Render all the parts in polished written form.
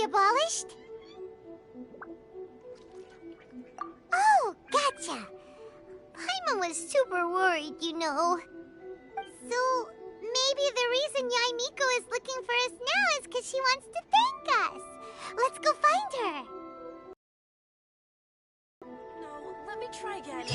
abolished? Oh, gotcha. Paimon was super worried, you know. So, maybe the reason Yaimiko is looking for us now is because she wants to thank us. Let's go find her. No, let me try again.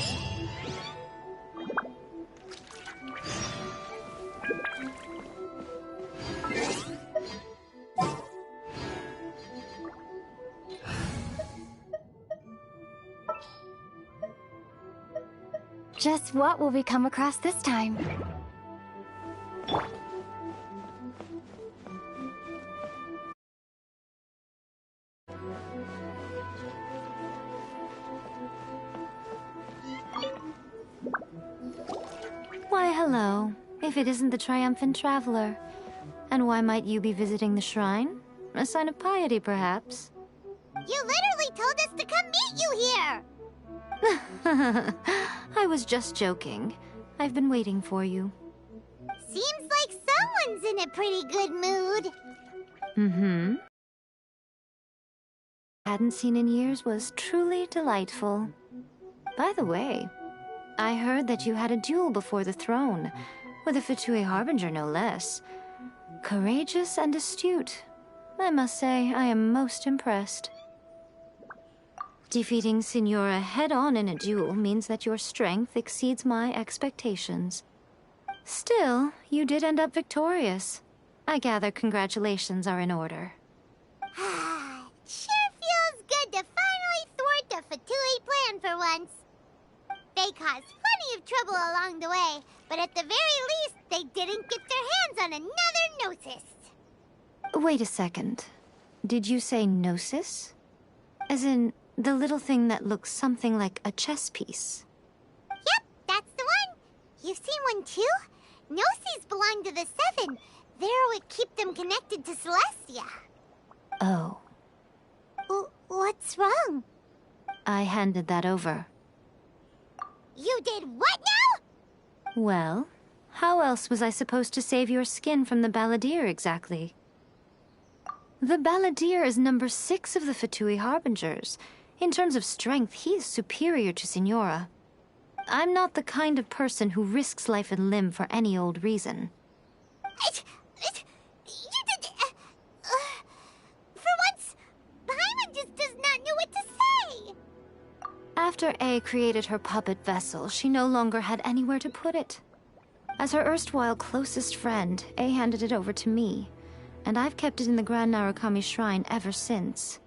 Just what will we come across this time? Why, hello. If it isn't the triumphant traveler. And why might you be visiting the shrine? A sign of piety, perhaps? You literally told us to come meet you here! I was just joking. I've been waiting for you. Seems like someone's in a pretty good mood. Mm-hmm. Hadn't seen in years was truly delightful. By the way, I heard that you had a duel before the throne, with a Fatui Harbinger no less. Courageous and astute. I must say, I am most impressed. Defeating Signora head-on in a duel means that your strength exceeds my expectations. Still, you did end up victorious. I gather congratulations are in order. Sure feels good to finally thwart the Fatui plan for once. They caused plenty of trouble along the way, but at the very least, they didn't get their hands on another Gnosis. Wait a second. Did you say Gnosis? As in, the little thing that looks something like a chess piece? Yep, that's the one. You've seen one too? Gnosis belong to the Seven. They're what keep them connected to Celestia. Oh. What's wrong? I handed that over. You did what now? Well, how else was I supposed to save your skin from the Balladeer exactly? The Balladeer is number 6 of the Fatui Harbingers. In terms of strength, he is superior to Signora. I'm not the kind of person who risks life and limb for any old reason. You did... for once, Paimon just does not know what to say. After A created her puppet vessel, she no longer had anywhere to put it. As her erstwhile closest friend, A handed it over to me, and I've kept it in the Grand Narukami Shrine ever since.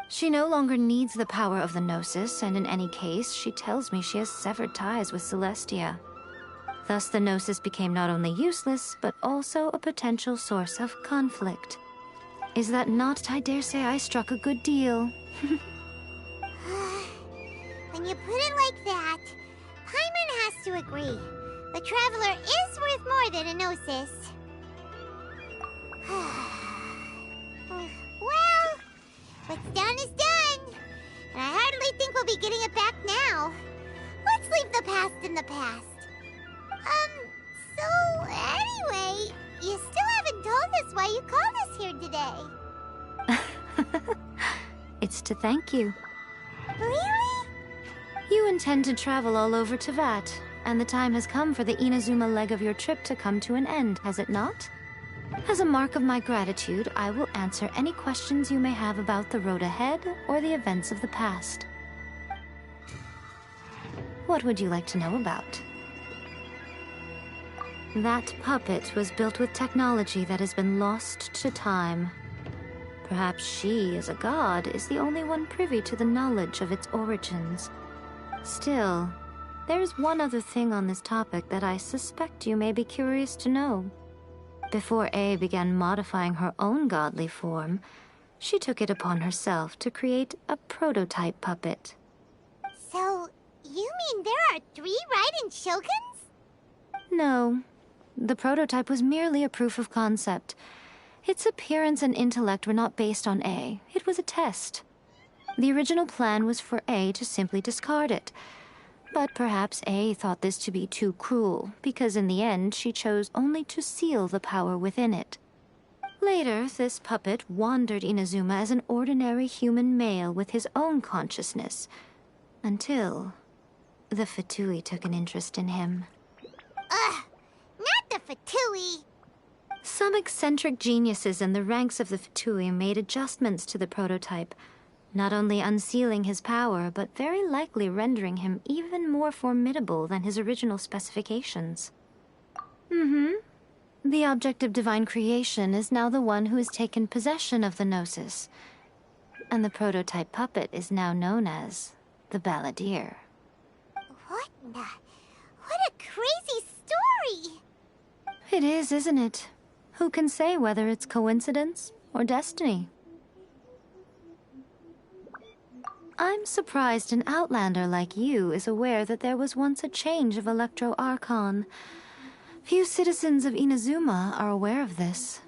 She no longer needs the power of the Gnosis, and in any case, she tells me she has severed ties with Celestia. Thus, the Gnosis became not only useless, but also a potential source of conflict. Is that not, I dare say, I struck a good deal? When you put it like that, Paimon has to agree. The Traveler is worth more than a Gnosis. Well, what's done is done. And I hardly think we'll be getting it back now. Let's leave the past in the past. So anyway, you still haven't told us why you called us here today. It's to thank you. Really? You intend to travel all over Teyvat, and the time has come for the Inazuma leg of your trip to come to an end, has it not? As a mark of my gratitude, I will answer any questions you may have about the road ahead or the events of the past. What would you like to know about? That puppet was built with technology that has been lost to time. Perhaps she, as a god, is the only one privy to the knowledge of its origins. Still, there's one other thing on this topic that I suspect you may be curious to know. Before A began modifying her own godly form, she took it upon herself to create a prototype puppet. So, you mean there are 3 Raiden Shoguns? No. The prototype was merely a proof of concept. Its appearance and intellect were not based on A. It was a test. The original plan was for A to simply discard it. But perhaps A thought this to be too cruel, because in the end she chose only to seal the power within it. Later, this puppet wandered Inazuma as an ordinary human male with his own consciousness, until the Fatui took an interest in him. Ugh! Not the Fatui! Some eccentric geniuses in the ranks of the Fatui made adjustments to the prototype, not only unsealing his power, but very likely rendering him even more formidable than his original specifications. The object of divine creation is now the one who has taken possession of the Gnosis, and the prototype puppet is now known as the Balladeer. What a crazy story! It is, isn't it? Who can say whether it's coincidence or destiny? I'm surprised an outlander like you is aware that there was once a change of Electro Archon. Few citizens of Inazuma are aware of this.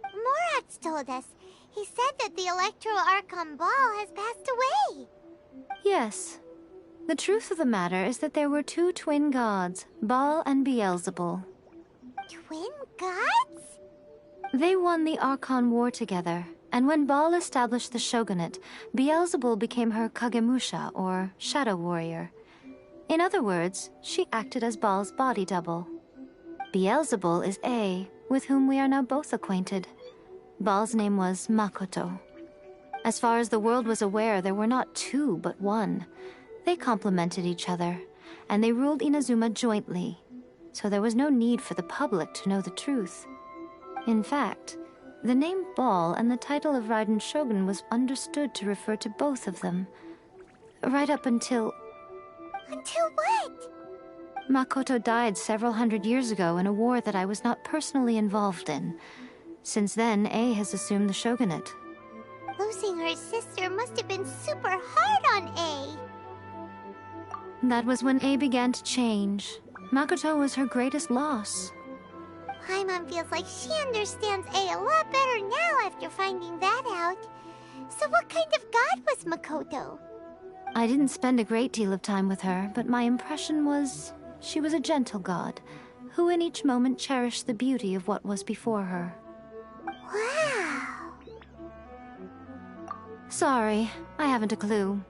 Morat's told us. He said that the Electro Archon Ball has passed away. Yes. The truth of the matter is that there were two twin gods, Baal and Beelzebul. Twin gods? They won the Archon War together, and when Baal established the shogunate, Beelzebul became her Kagemusha, or shadow warrior. In other words, she acted as Baal's body double. Beelzebul is A, with whom we are now both acquainted. Baal's name was Makoto. As far as the world was aware, there were not two, but one. They complemented each other, and they ruled Inazuma jointly, so there was no need for the public to know the truth. In fact, the name Baal and the title of Raiden Shogun was understood to refer to both of them. Right up until... Until what? Makoto died several hundred years ago in a war that I was not personally involved in. Since then, A has assumed the shogunate. Losing her sister must have been super hard on A. That was when A began to change. Makoto was her greatest loss. Paimon feels like she understands A lot better now after finding that out. So what kind of god was Makoto? I didn't spend a great deal of time with her, but my impression was she was a gentle god, who in each moment cherished the beauty of what was before her. Wow! Sorry, I haven't a clue.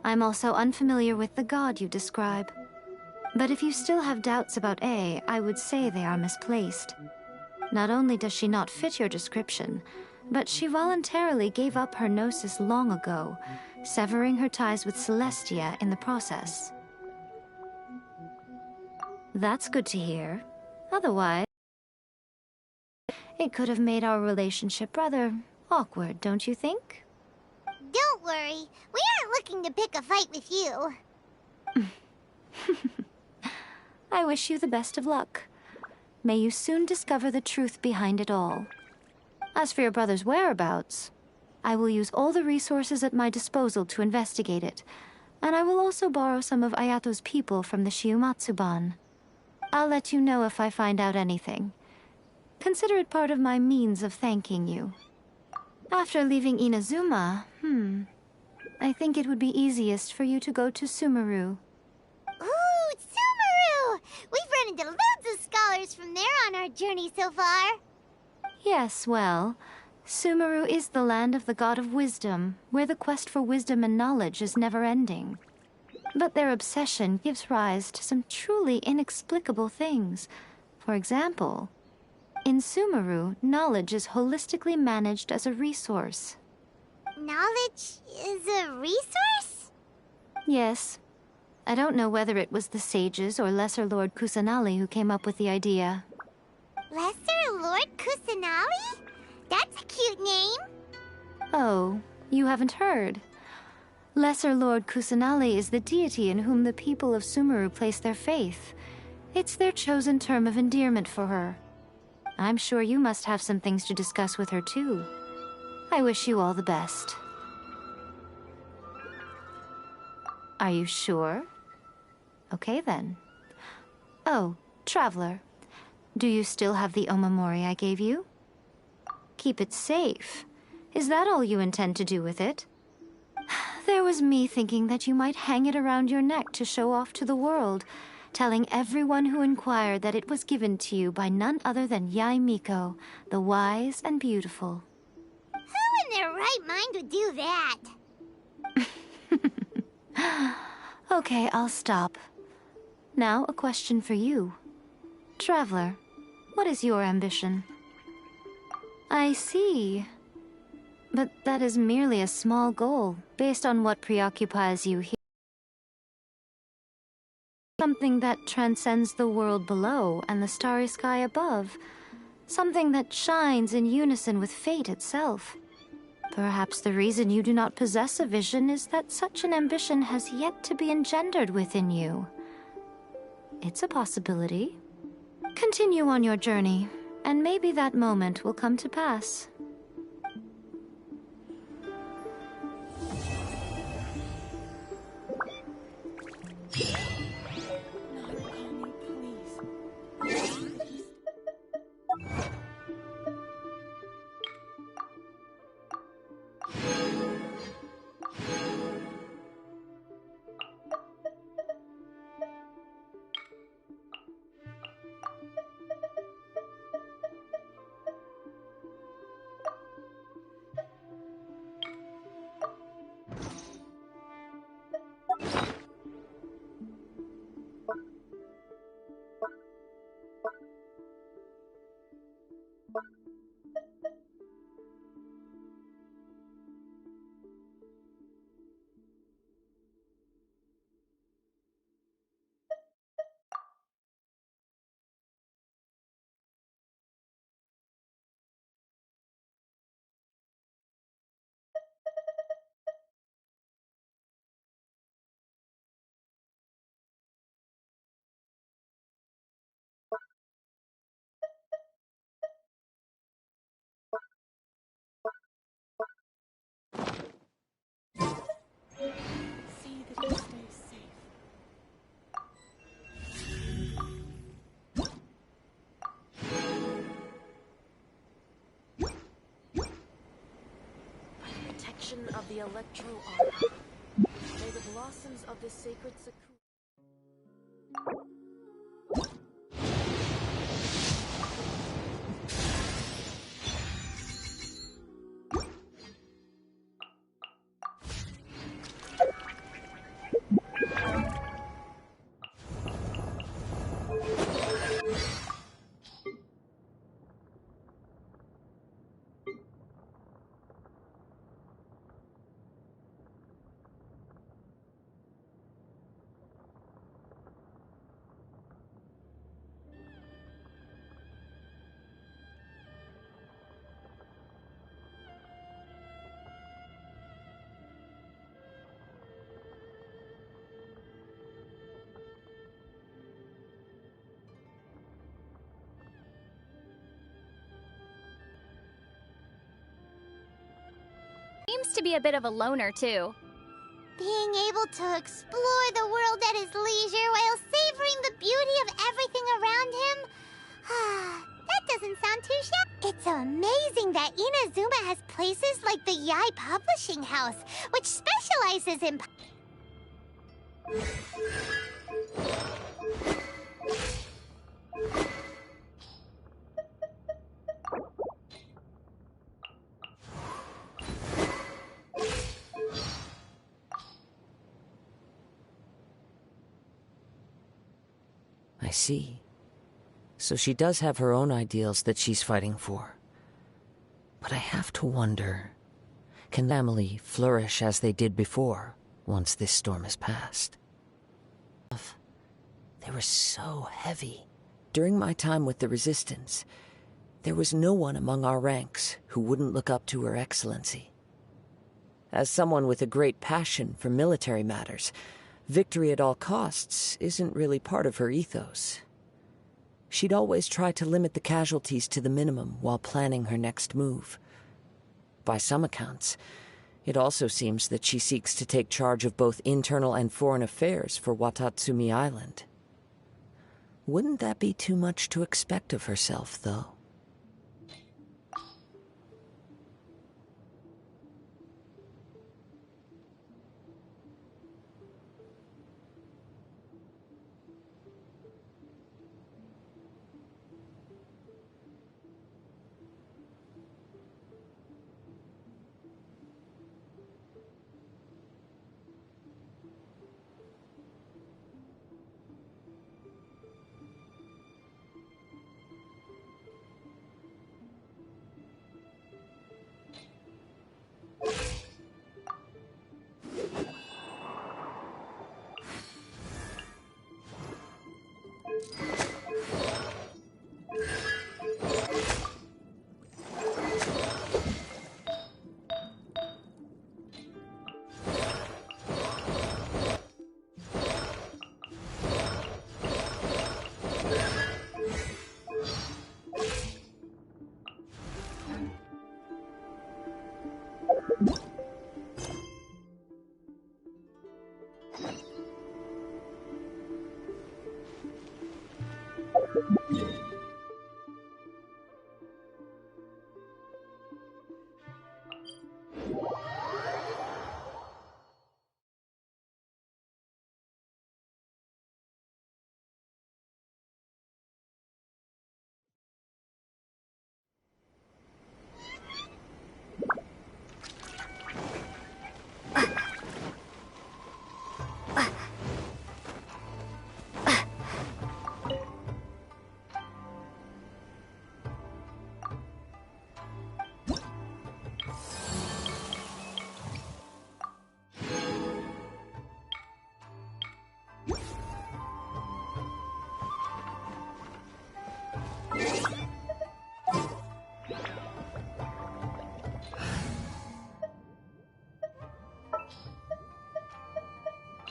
I'm also unfamiliar with the god you describe. But if you still have doubts about A, I would say they are misplaced. Not only does she not fit your description, but she voluntarily gave up her gnosis long ago, severing her ties with Celestia in the process. That's good to hear. Otherwise, it could have made our relationship rather awkward, don't you think? Don't worry, we aren't looking to pick a fight with you. I wish you the best of luck. May you soon discover the truth behind it all. As for your brother's whereabouts, I will use all the resources at my disposal to investigate it, and I will also borrow some of Ayato's people from the Shiumatsuban. I'll let you know if I find out anything. Consider it part of my means of thanking you. After leaving Inazuma, I think it would be easiest for you to go to Sumeru. Ooh, Sumeru! We've run into loads of scholars from there on our journey so far. Yes, well, Sumeru is the land of the god of wisdom, where the quest for wisdom and knowledge is never-ending. But their obsession gives rise to some truly inexplicable things. For example, in Sumeru, knowledge is holistically managed as a resource. Knowledge is a resource? Yes. I don't know whether it was the sages or Lesser Lord Kusanali who came up with the idea. Lesser Lord Kusanali? That's a cute name. Oh, you haven't heard. Lesser Lord Kusanali is the deity in whom the people of Sumeru place their faith. It's their chosen term of endearment for her. I'm sure you must have some things to discuss with her, too. I wish you all the best. Are you sure? Okay, then. Oh, Traveler. Do you still have the omamori I gave you? Keep it safe. Is that all you intend to do with it? There was me thinking that you might hang it around your neck to show off to the world, telling everyone who inquired that it was given to you by none other than Yae Miko, the wise and beautiful. Who in their right mind would do that? Okay, I'll stop. Now, a question for you. Traveler, what is your ambition? I see. But that is merely a small goal, based on what preoccupies you here. Something that transcends the world below and the starry sky above. Something that shines in unison with fate itself. Perhaps the reason you do not possess a vision is that such an ambition has yet to be engendered within you. It's a possibility. Continue on your journey, and maybe that moment will come to pass. Narukami, please. See that he stays safe. By the protection of the Electro Armor, may the blossoms of the sacred Sakura. Seems to be a bit of a loner, too. Being able to explore the world at his leisure while savoring the beauty of everything around him? That doesn't sound too shabby. It's amazing that Inazuma has places like the Yae Publishing House, which specializes in... I see. So she does have her own ideals that she's fighting for. But I have to wonder, can the family flourish as they did before, once this storm has passed? They were so heavy. During my time with the Resistance, there was no one among our ranks who wouldn't look up to Her Excellency. As someone with a great passion for military matters, victory at all costs isn't really part of her ethos. She'd always try to limit the casualties to the minimum while planning her next move. By some accounts, it also seems that she seeks to take charge of both internal and foreign affairs for Watatsumi Island. Wouldn't that be too much to expect of herself, though?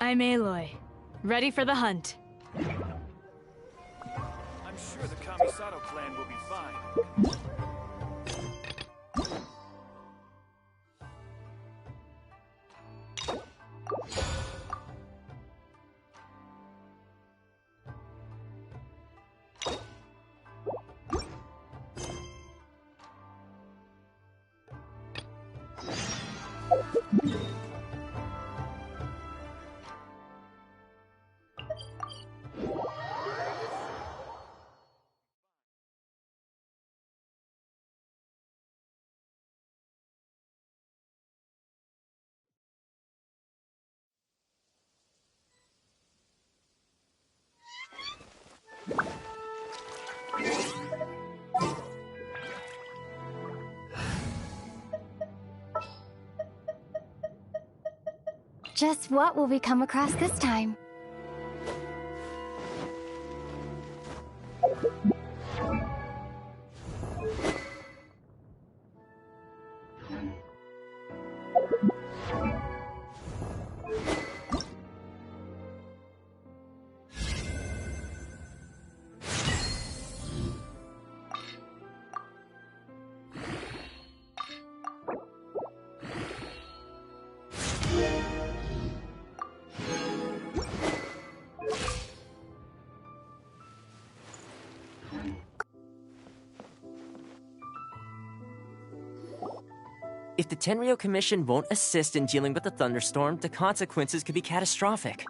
I'm Aloy. Ready for the hunt. I'm sure the Kamisato clan will be fine. Just what will we come across this time? If the Tenryo Commission won't assist in dealing with the thunderstorm, the consequences could be catastrophic.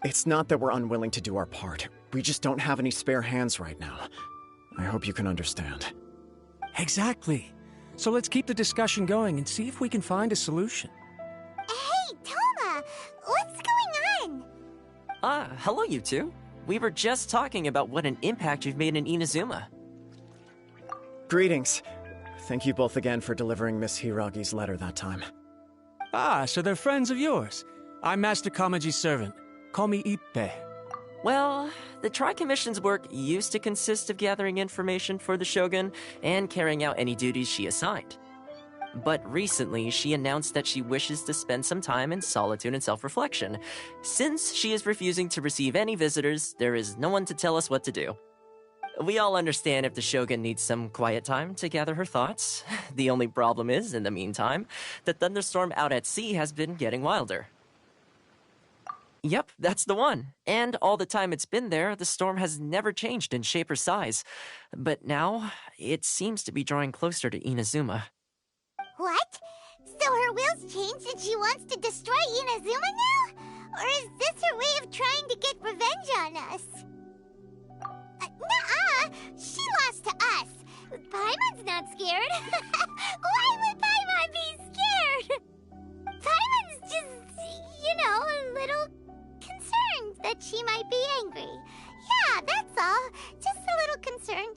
It's not that we're unwilling to do our part. We just don't have any spare hands right now. I hope you can understand. Exactly. So let's keep the discussion going and see if we can find a solution. Hey, Toma! What's going on? Hello you two. We were just talking about what an impact you've made in Inazuma. Greetings. Thank you both again for delivering Miss Hiragi's letter that time. Ah, so they're friends of yours. I'm Master Kamaji's servant. Call me Ippe. Well, the Tri-Commission's work used to consist of gathering information for the Shogun and carrying out any duties she assigned. But recently, she announced that she wishes to spend some time in solitude and self-reflection. Since she is refusing to receive any visitors, there is no one to tell us what to do. We all understand if the Shogun needs some quiet time to gather her thoughts. The only problem is, in the meantime, the thunderstorm out at sea has been getting wilder. Yep, that's the one. And all the time it's been there, the storm has never changed in shape or size. But now, it seems to be drawing closer to Inazuma. What? So her will's changed and she wants to destroy Inazuma now? Or is this her way of trying to get revenge on us? Nuh-uh! She lost to us! Paimon's not scared! Why would Paimon be scared? Paimon's just, a little concerned that she might be angry. Yeah, that's all. Just a little concerned.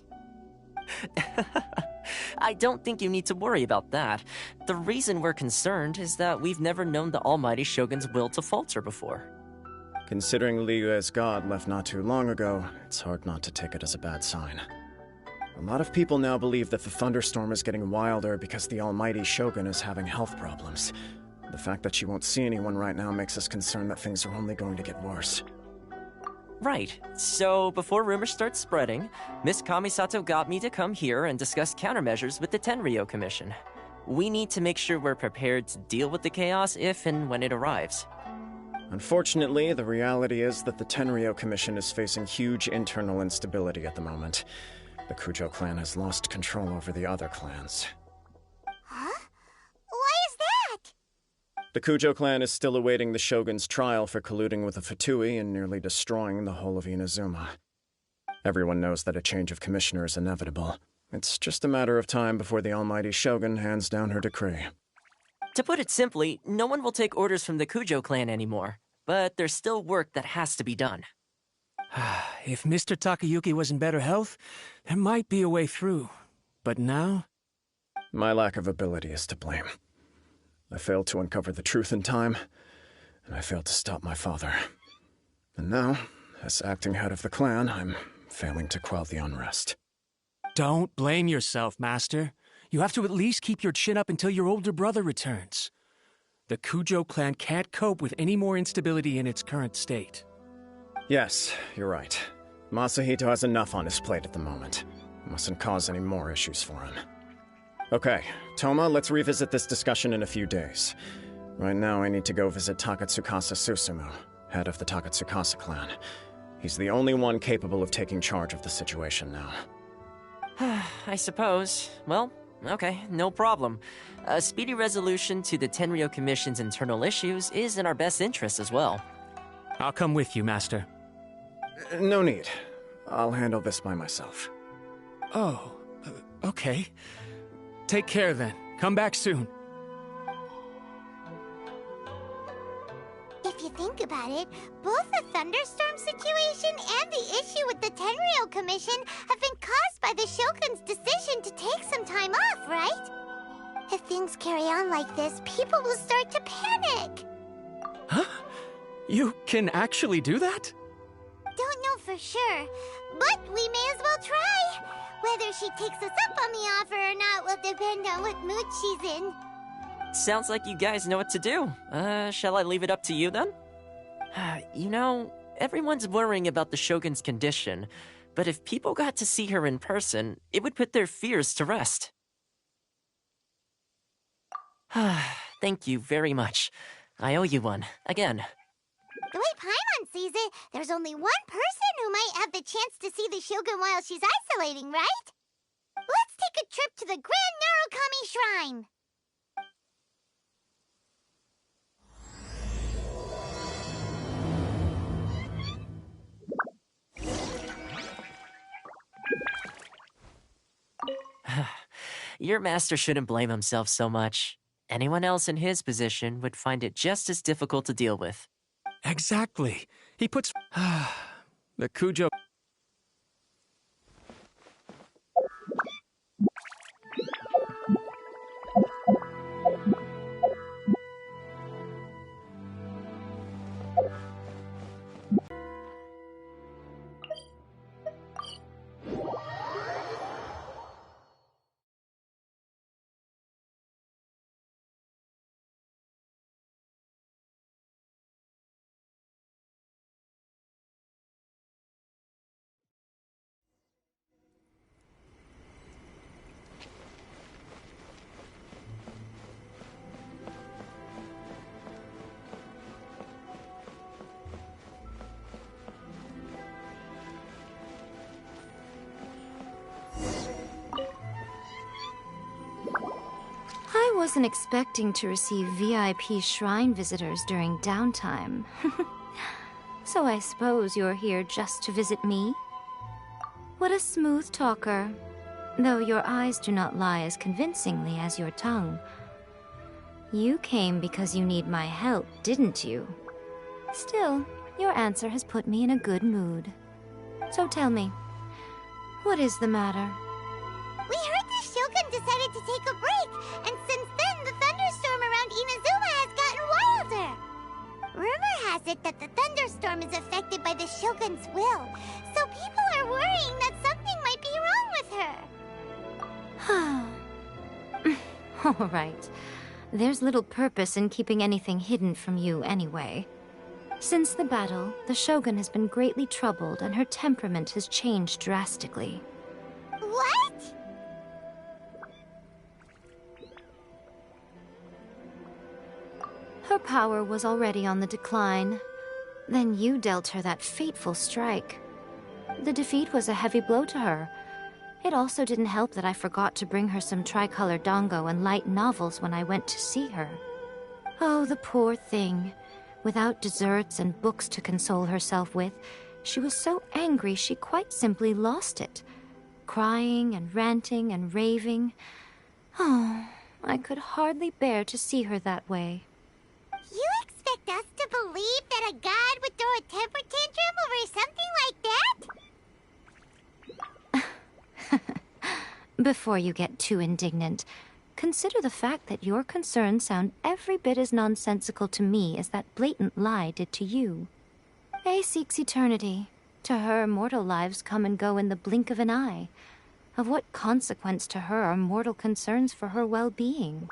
I don't think you need to worry about that. The reason we're concerned is that we've never known the Almighty Shogun's will to falter before. Considering Liyue's god left not too long ago, it's hard not to take it as a bad sign. A lot of people now believe that the thunderstorm is getting wilder because the Almighty Shogun is having health problems. The fact that she won't see anyone right now makes us concerned that things are only going to get worse. Right. So, before rumors start spreading, Miss Kamisato got me to come here and discuss countermeasures with the Tenryo Commission. We need to make sure we're prepared to deal with the chaos if and when it arrives. Unfortunately, the reality is that the Tenryo Commission is facing huge internal instability at the moment. The Cujo clan has lost control over the other clans. Huh? Why is that? The Cujo clan is still awaiting the Shogun's trial for colluding with the Fatui and nearly destroying the whole of Inazuma. Everyone knows that a change of commissioner is inevitable. It's just a matter of time before the Almighty Shogun hands down her decree. To put it simply, no one will take orders from the Cujo clan anymore. But there's still work that has to be done. If Mr. Takayuki was in better health, there might be a way through. But now? My lack of ability is to blame. I failed to uncover the truth in time, and I failed to stop my father. And now, as acting head of the clan, I'm failing to quell the unrest. Don't blame yourself, Master. You have to at least keep your chin up until your older brother returns. The Cujo clan can't cope with any more instability in its current state. Yes, you're right. Masahito has enough on his plate at the moment. Mustn't cause any more issues for him. Okay, Toma, let's revisit this discussion in a few days. Right now, I need to go visit Takatsukasa Susumu, head of the Takatsukasa clan. He's the only one capable of taking charge of the situation now. I suppose. Well, okay, no problem. A speedy resolution to the Tenryo Commission's internal issues is in our best interest as well. I'll come with you, Master. No need. I'll handle this by myself. Oh, okay. Take care then. Come back soon. If you think about it, both the thunderstorm situation and the issue with the Tenryo Commission have been caused by the Shogun's decision to take some time off, right? If things carry on like this, people will start to panic. Huh? You can actually do that? Don't know for sure, but we may as well try. Whether she takes us up on the offer or not will depend on what mood she's in. Sounds like you guys know what to do. Shall I leave it up to you then? You know, everyone's worrying about the Shogun's condition, but if people got to see her in person, it would put their fears to rest. Thank you very much. I owe you one, again. The way Paimon sees it, there's only one person who might have the chance to see the Shogun while she's isolating, right? Let's take a trip to the Grand Narukami Shrine! Your master shouldn't blame himself so much. Anyone else in his position would find it just as difficult to deal with. Exactly. He puts... the Cujo... I wasn't expecting to receive VIP shrine visitors during downtime. So I suppose you're here just to visit me? What a smooth talker. Though your eyes do not lie as convincingly as your tongue. You came because you need my help, didn't you? Still, your answer has put me in a good mood. So tell me, what is the matter? We heard the Shogun decided to take a break, and since then the thunderstorm around Inazuma has gotten wilder. Rumor has it that the thunderstorm is affected by the Shogun's will, so people are worrying that something might be wrong with her. All right. There's little purpose in keeping anything hidden from you anyway. Since the battle, the Shogun has been greatly troubled and her temperament has changed drastically. What? Her power was already on the decline. Then you dealt her that fateful strike. The defeat was a heavy blow to her. It also didn't help that I forgot to bring her some tricolor dango and light novels when I went to see her. Oh, the poor thing. Without desserts and books to console herself with, she was so angry she quite simply lost it. Crying and ranting and raving. Oh, I could hardly bear to see her that way. You expect us to believe that a god would throw a temper tantrum over something like that? Before you get too indignant, consider the fact that your concerns sound every bit as nonsensical to me as that blatant lie did to you. A seeks eternity. To her, mortal lives come and go in the blink of an eye. Of what consequence to her are mortal concerns for her well-being?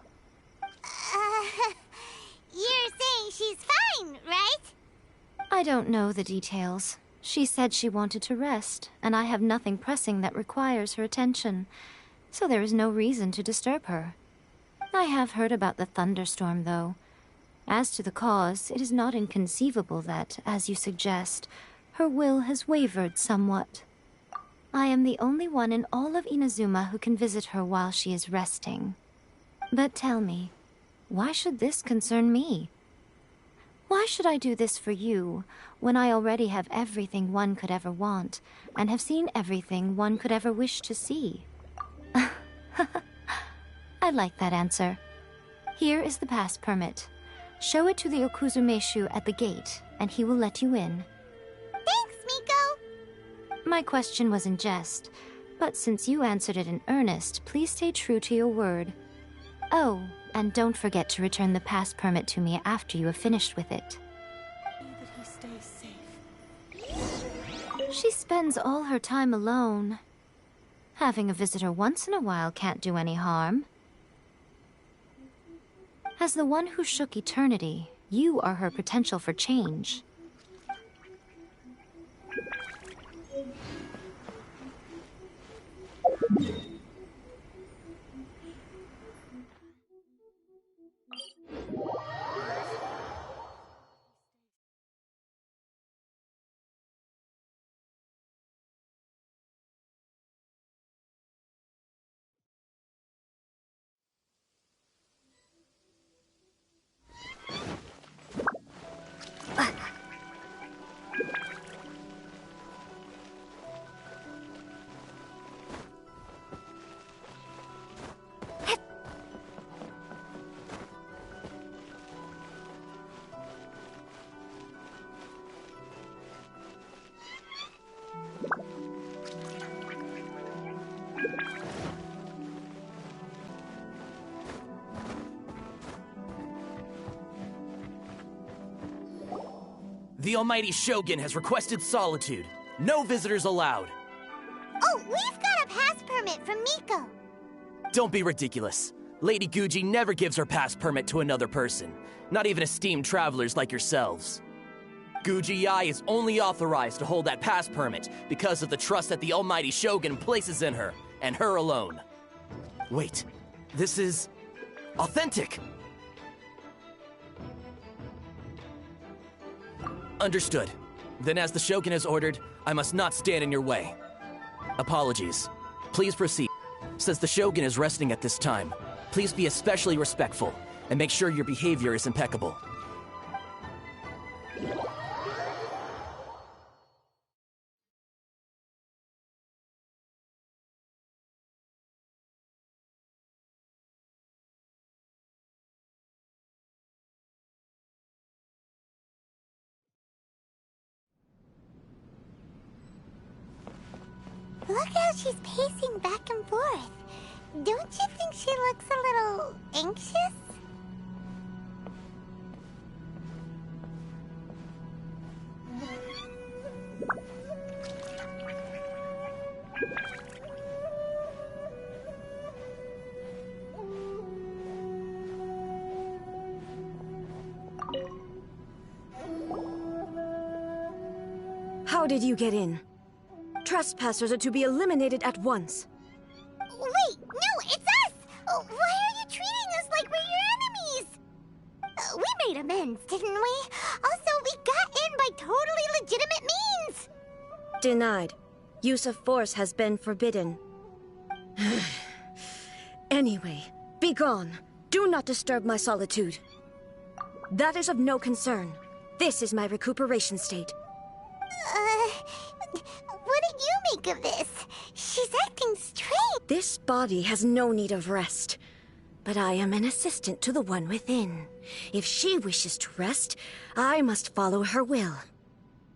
I don't know the details. She said she wanted to rest, and I have nothing pressing that requires her attention, so there is no reason to disturb her. I have heard about the thunderstorm, though. As to the cause, it is not inconceivable that, as you suggest, her will has wavered somewhat. I am the only one in all of Inazuma who can visit her while she is resting. But tell me, why should this concern me? Why should I do this for you, when I already have everything one could ever want, and have seen everything one could ever wish to see? I like that answer. Here is the pass permit. Show it to the Okuzumeshu at the gate, and he will let you in. Thanks, Miko! My question was in jest, but since you answered it in earnest, please stay true to your word. Oh, and don't forget to return the pass permit to me after you have finished with it. That he stays safe. She spends all her time alone. Having a visitor once in a while can't do any harm. As the one who shook eternity, you are her potential for change. The Almighty Shogun has requested solitude. No visitors allowed. Oh, we've got a pass permit from Miko. Don't be ridiculous. Lady Guji never gives her pass permit to another person, not even esteemed travelers like yourselves. Guji-ai is only authorized to hold that pass permit because of the trust that the Almighty Shogun places in her, and her alone. Wait, this is authentic. Understood. Then as the Shogun has ordered, I must not stand in your way. Apologies. Please proceed. Since the Shogun is resting at this time, please be especially respectful, and make sure your behavior is impeccable. Look how she's pacing back and forth. Don't you think she looks a little anxious? How did you get in? Trespassers are to be eliminated at once. Wait, no, it's us! Why are you treating us like we're your enemies? We made amends, didn't we? Also, we got in by totally legitimate means! Denied. Use of force has been forbidden. Anyway, be gone. Do not disturb my solitude. That is of no concern. This is my recuperation state. What did you make of this? She's acting strange. This body has no need of rest. But I am an assistant to the one within. If she wishes to rest, I must follow her will.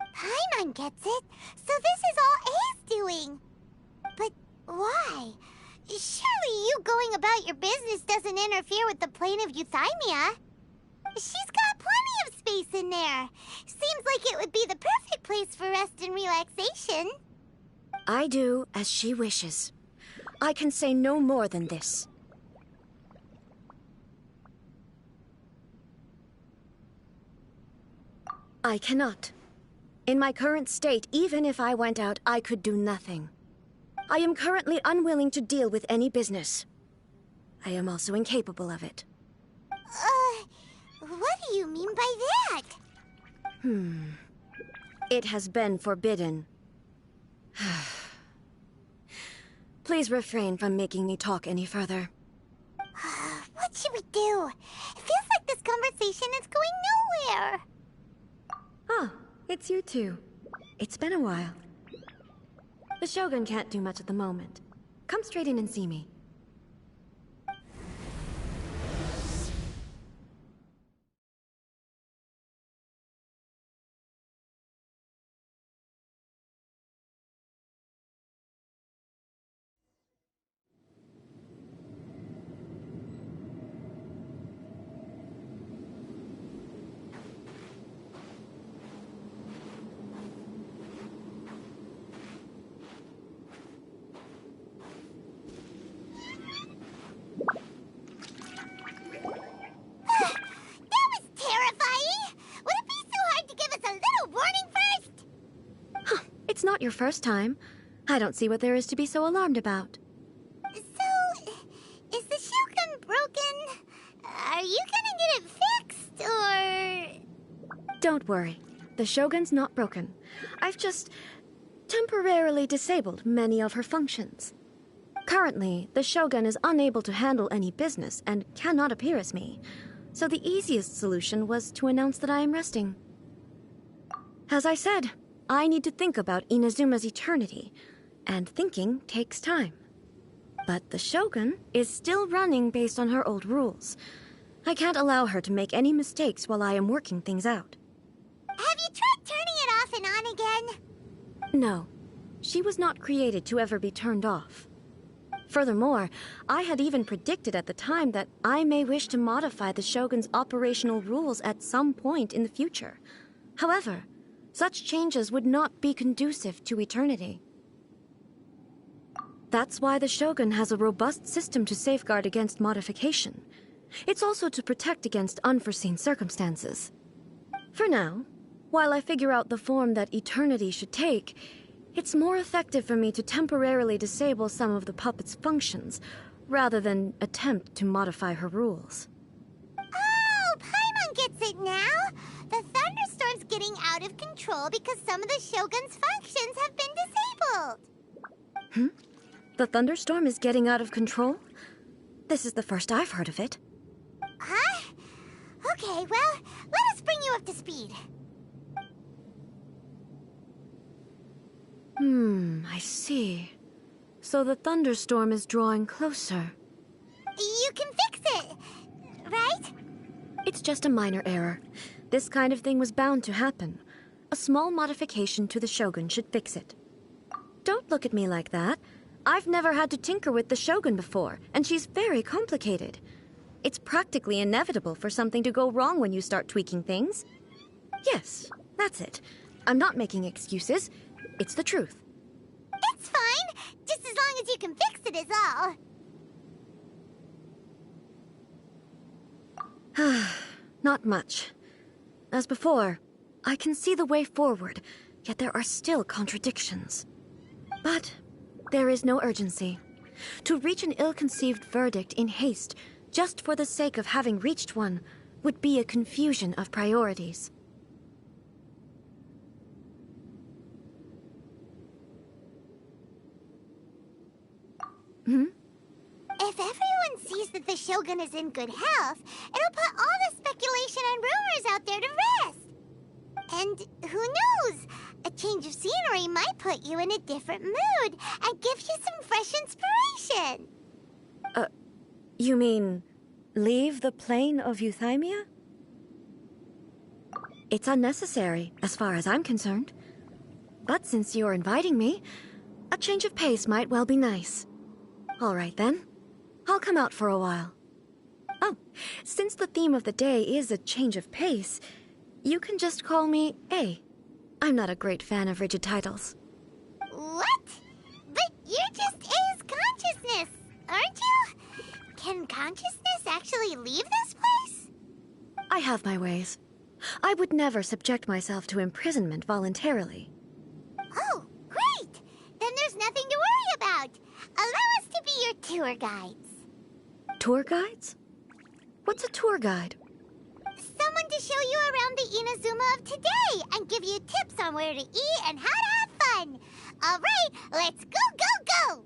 Paimon gets it. So this is all A's doing. But why? Surely you going about your business doesn't interfere with the plane of euthymia. She's got plenty of space in there. Seems like it would be the perfect place for rest and relaxation. I do as she wishes. I can say no more than this. I cannot. In my current state, even if I went out, I could do nothing. I am currently unwilling to deal with any business. I am also incapable of it. What do you mean by that? It has been forbidden. Please refrain from making me talk any further. What should we do? It feels like this conversation is going nowhere. Oh, it's you two. It's been a while. The Shogun can't do much at the moment. Come straight in and see me. It's not your first time. I don't see what there is to be so alarmed about. So, is the Shogun broken? Are you gonna get it fixed, or...? Don't worry. The Shogun's not broken. I've just temporarily disabled many of her functions. Currently, the Shogun is unable to handle any business and cannot appear as me. So the easiest solution was to announce that I am resting. As I said, I need to think about Inazuma's eternity, and thinking takes time. But the Shogun is still running based on her old rules. I can't allow her to make any mistakes while I am working things out. Have you tried turning it off and on again? No. She was not created to ever be turned off. Furthermore, I had even predicted at the time that I may wish to modify the Shogun's operational rules at some point in the future. However, such changes would not be conducive to eternity. That's why the Shogun has a robust system to safeguard against modification. It's also to protect against unforeseen circumstances. For now, while I figure out the form that eternity should take, it's more effective for me to temporarily disable some of the puppet's functions, rather than attempt to modify her rules. Oh, Paimon gets it now! The thunderstorm's getting out of control because some of the Shogun's functions have been disabled. The thunderstorm is getting out of control? This is the first I've heard of it. Huh? Okay, well, let us bring you up to speed. I see. So the thunderstorm is drawing closer. You can fix it, right? It's just a minor error. This kind of thing was bound to happen. A small modification to the Shogun should fix it. Don't look at me like that. I've never had to tinker with the Shogun before, and she's very complicated. It's practically inevitable for something to go wrong when you start tweaking things. Yes, that's it. I'm not making excuses. It's the truth. It's fine, just as long as you can fix it is all. Not much. As before, I can see the way forward, yet there are still contradictions. But there is no urgency. To reach an ill-conceived verdict in haste, just for the sake of having reached one, would be a confusion of priorities. If everyone sees that the Shogun is in good health, it'll put all the speculation and rumors out there to rest. And who knows? A change of scenery might put you in a different mood and give you some fresh inspiration. You mean leave the plane of euthymia? It's unnecessary, as far as I'm concerned. But since you're inviting me, a change of pace might well be nice. All right, then. I'll come out for a while. Oh, since the theme of the day is a change of pace, you can just call me A. I'm not a great fan of rigid titles. What? But you're just A's consciousness, aren't you? Can consciousness actually leave this place? I have my ways. I would never subject myself to imprisonment voluntarily. Oh, great! Then there's nothing to worry about. Allow us to be your tour guides. Tour guides? What's a tour guide? Someone to show you around the Inazuma of today and give you tips on where to eat and how to have fun. All right, let's go, go, go!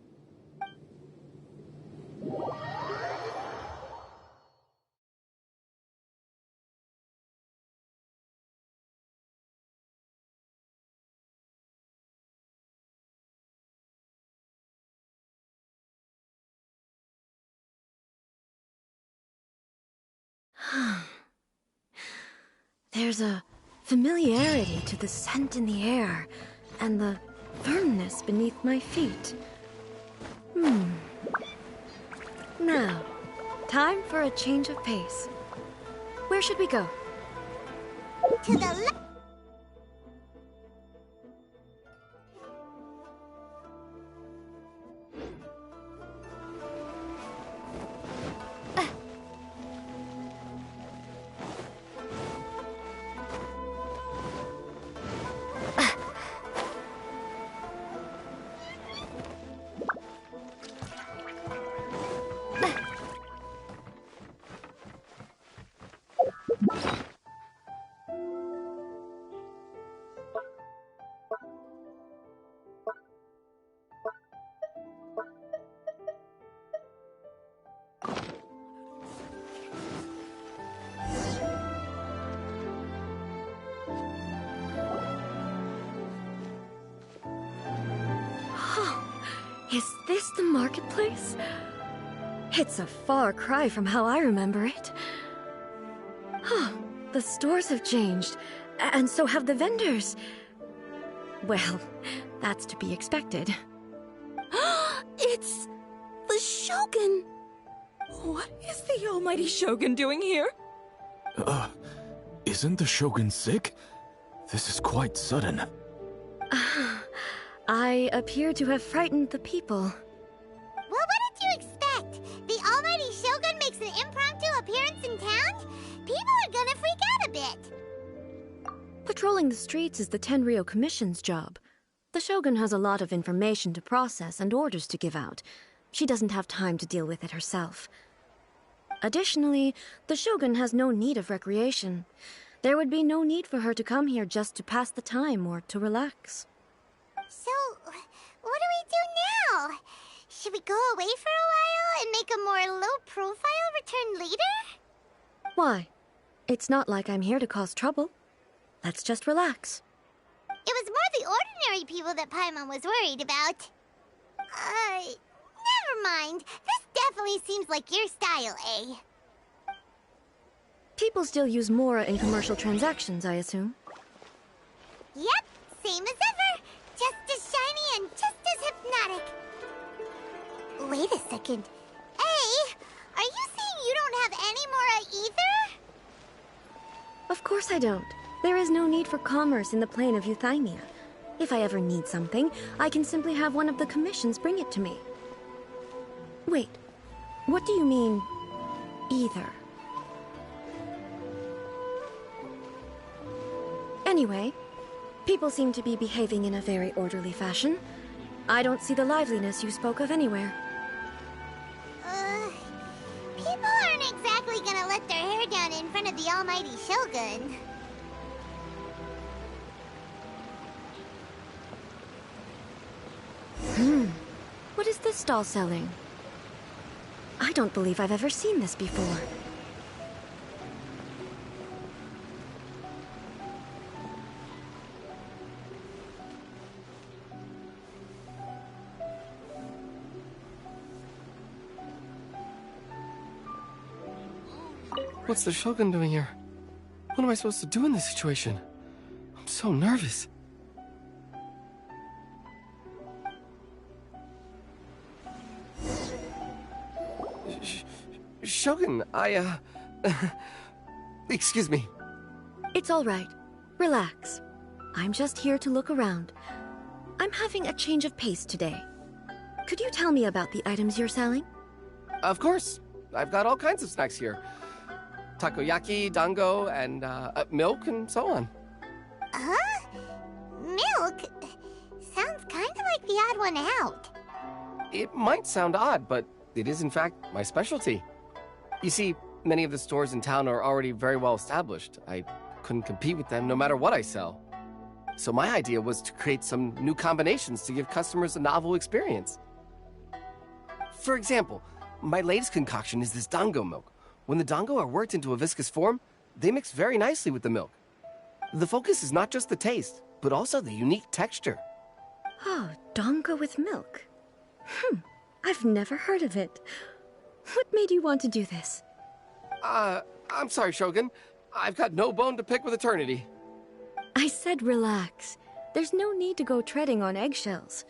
There's a familiarity to the scent in the air and the firmness beneath my feet. Now, time for a change of pace. Where should we go? To the left. Is this the marketplace? It's a far cry from how I remember it. The stores have changed, and so have the vendors. Well, that's to be expected. It's the Shogun! What is the almighty Shogun doing here? Isn't the Shogun sick? This is quite sudden. I appear to have frightened the people. Well, what did you expect? The almighty Shogun makes an impromptu appearance in town? People are gonna freak out a bit. Patrolling the streets is the Tenryou Commission's job. The Shogun has a lot of information to process and orders to give out. She doesn't have time to deal with it herself. Additionally, the Shogun has no need of recreation. There would be no need for her to come here just to pass the time or to relax. So, what do we do now? Should we go away for a while and make a more low-profile return later? Why? It's not like I'm here to cause trouble. Let's just relax. It was more the ordinary people that Paimon was worried about. Never mind. This definitely seems like your style, eh? People still use Mora in commercial transactions, I assume. Yep, same as ever. Just as shiny and just as hypnotic. Wait a second. Hey, are you saying you don't have any Mora either? Of course I don't. There is no need for commerce in the plane of Euthymia. If I ever need something, I can simply have one of the commissions bring it to me. Wait, what do you mean, either? Anyway, people seem to be behaving in a very orderly fashion. I don't see the liveliness you spoke of anywhere. People aren't exactly gonna let their hair down in front of the almighty Shogun. What is this stall selling? I don't believe I've ever seen this before. What's the Shogun doing here? What am I supposed to do in this situation? I'm so nervous. Shogun, excuse me. It's all right. Relax. I'm just here to look around. I'm having a change of pace today. Could you tell me about the items you're selling? Of course. I've got all kinds of snacks here. takoyaki, dango, and milk, and so on. Huh? Milk? Sounds kind of like the odd one out. It might sound odd, but it is in fact my specialty. You see, many of the stores in town are already very well established. I couldn't compete with them no matter what I sell. So my idea was to create some new combinations to give customers a novel experience. For example, my latest concoction is this dango milk. When the dango are worked into a viscous form, they mix very nicely with the milk. The focus is not just the taste, but also the unique texture. Oh, dango with milk. I've never heard of it. What made you want to do this? I'm sorry, Shogun. I've got no bone to pick with eternity. I said relax. There's no need to go treading on eggshells.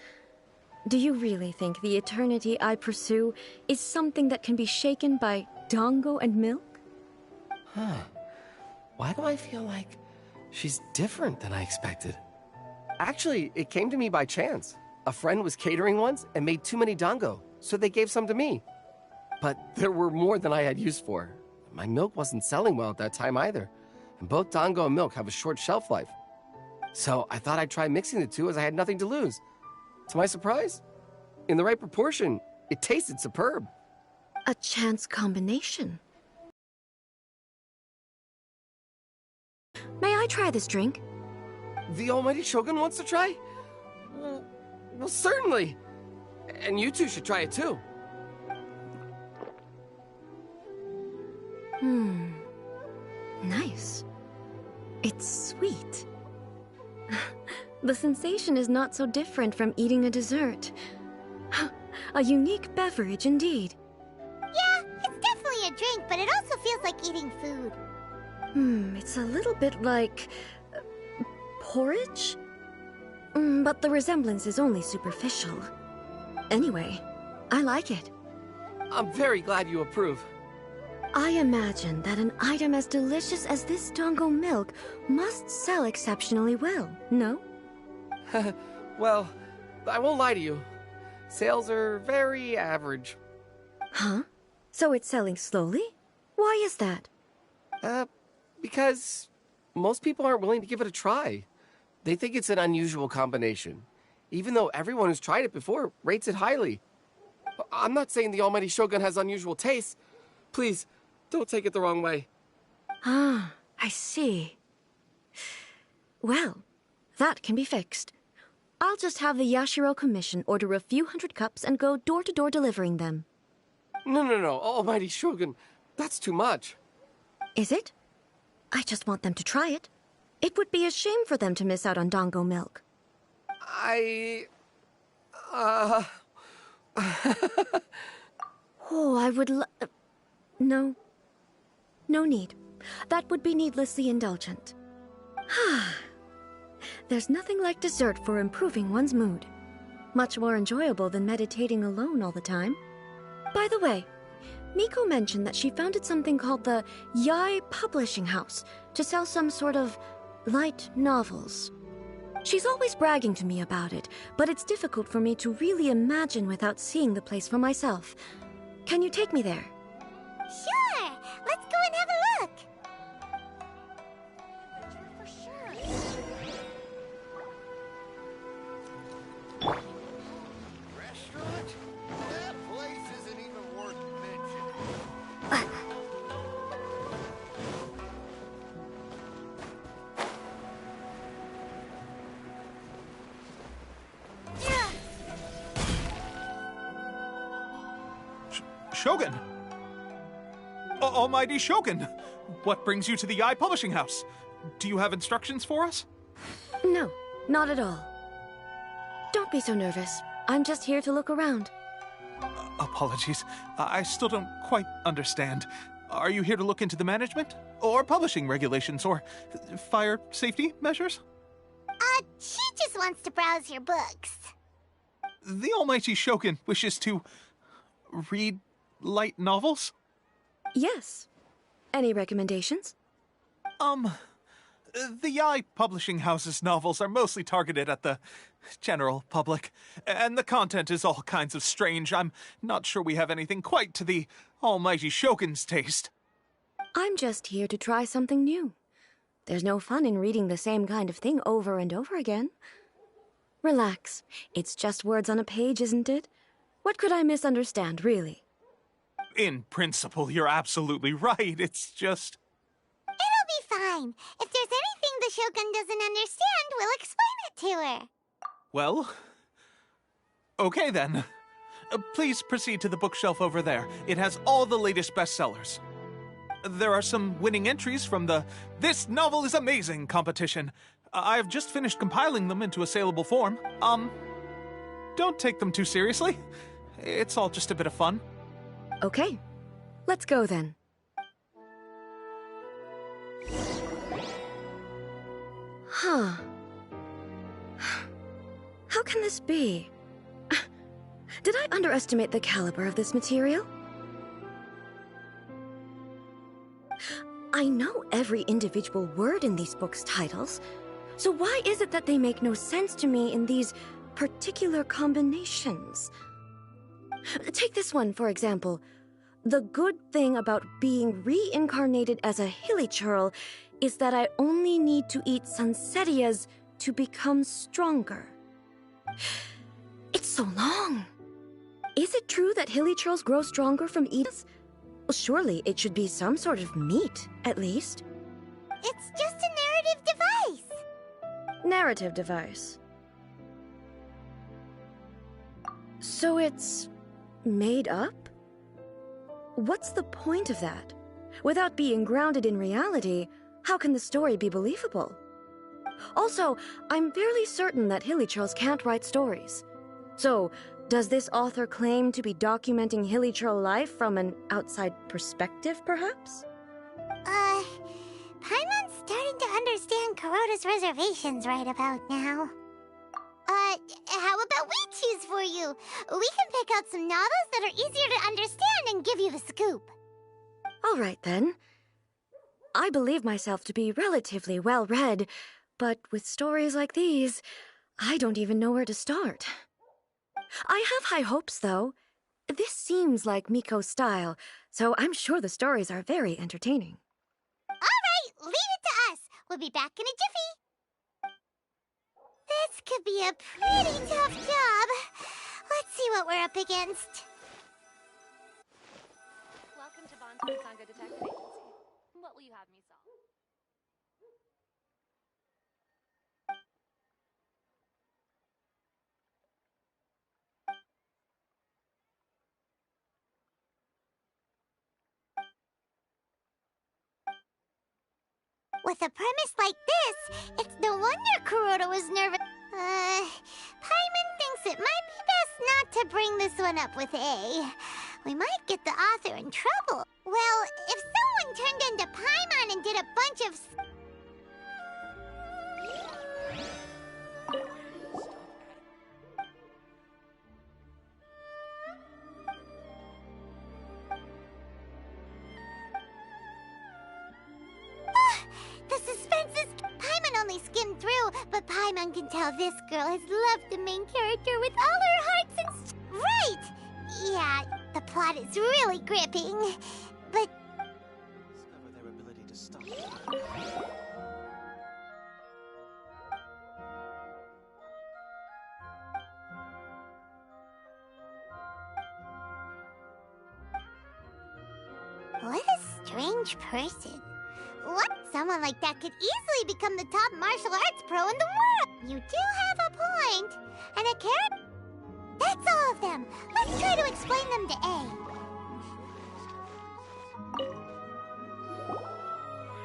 Do you really think the eternity I pursue is something that can be shaken by dango and milk? Why do I feel like she's different than I expected? Actually, it came to me by chance. A friend was catering once and made too many dango, so they gave some to me. But there were more than I had use for. My milk wasn't selling well at that time either, and both dango and milk have a short shelf life. So I thought I'd try mixing the two as I had nothing to lose. To my surprise, in the right proportion, it tasted superb. A chance combination. May I try this drink? The almighty Shogun wants to try? Well, certainly. And you two should try it too. Nice. It's sweet. The sensation is not so different from eating a dessert. A unique beverage indeed. Yeah, it's definitely a drink, but it also feels like eating food. It's a little bit like... porridge? But the resemblance is only superficial. Anyway, I like it. I'm very glad you approve. I imagine that an item as delicious as this dango milk must sell exceptionally well, no? Well, I won't lie to you. Sales are very average. Huh? So it's selling slowly? Why is that? Because most people aren't willing to give it a try. They think it's an unusual combination, even though everyone who's tried it before rates it highly. I'm not saying the almighty Shogun has unusual tastes. Please, don't take it the wrong way. Ah, I see. Well, that can be fixed. I'll just have the Yashiro Commission order a few hundred cups and go door-to-door delivering them. No, almighty Shogun, that's too much. Is it? I just want them to try it. It would be a shame for them to miss out on dango milk. Oh, I would No. No need. That would be needlessly indulgent. There's nothing like dessert for improving one's mood. Much more enjoyable than meditating alone all the time. By the way, Miko mentioned that she founded something called the Yai Publishing House to sell some sort of light novels. She's always bragging to me about it, but it's difficult for me to really imagine without seeing the place for myself. Can you take me there? Sure! Let's go and have a look! For sure. Restaurant? That place isn't even worth mentioning. Shogun! Almighty Shogun! What brings you to the Yai Publishing House? Do you have instructions for us? No, not at all. Don't be so nervous. I'm just here to look around. Apologies. I still don't quite understand. Are you here to look into the management? Or publishing regulations? Or fire safety measures? She just wants to browse your books. The Almighty Shogun wishes to read light novels? Yes. Any recommendations? The Yai Publishing House's novels are mostly targeted at the general public, and the content is all kinds of strange. I'm not sure we have anything quite to the Almighty Shogun's taste. I'm just here to try something new. There's no fun in reading the same kind of thing over and over again. Relax. It's just words on a page, isn't it? What could I misunderstand, really? In principle, you're absolutely right. It's just... It'll be fine. If there's anything the Shogun doesn't understand, we'll explain it to her. Well... Okay, then. Please proceed to the bookshelf over there. It has all the latest bestsellers. There are some winning entries from the This Novel is Amazing competition. I've just finished compiling them into a saleable form. Don't take them too seriously. It's all just a bit of fun. Okay, let's go then. Huh. How can this be? Did I underestimate the caliber of this material? I know every individual word in these books' titles, so why is it that they make no sense to me in these particular combinations? Take this one, for example. The good thing about being reincarnated as a hilly churl is that I only need to eat sunsettias to become stronger. It's so long. Is it true that hilly churls grow stronger from eating? Well, surely it should be some sort of meat, at least. It's just a narrative device. Narrative device. So it's made up? What's the point of that? Without being grounded in reality, how can the story be believable? Also, I'm fairly certain that hilly churls can't write stories. So, does this author claim to be documenting hilly churl life from an outside perspective, perhaps? Paimon's starting to understand Kuroda's reservations right about now. How about we choose for you? We can pick out some novels that are easier to understand and give you the scoop. All right, then. I believe myself to be relatively well-read, but with stories like these, I don't even know where to start. I have high hopes, though. This seems like Miko's style, so I'm sure the stories are very entertaining. All right, leave it to us. We'll be back in a jiffy. This could be a pretty tough job. Let's see what we're up against. Welcome to Bonton Sanga Detective Agency. What will you have me solve? With a premise like this, it's no wonder Kuroda was nervous. Paimon thinks it might be best not to bring this one up with A. We might get the author in trouble. Well, if someone turned into Paimon and did a bunch of... The suspense is... Paimon only skimmed through, but Paimon can tell this girl has loved the main character with all her hearts and... Right! Yeah, the plot is really gripping, but... Discover their ability to stop. What a strange person. What? Someone like that could easily become the top martial arts pro in the world. You do have a point. And a carrot? That's all of them. Let's try to explain them to A.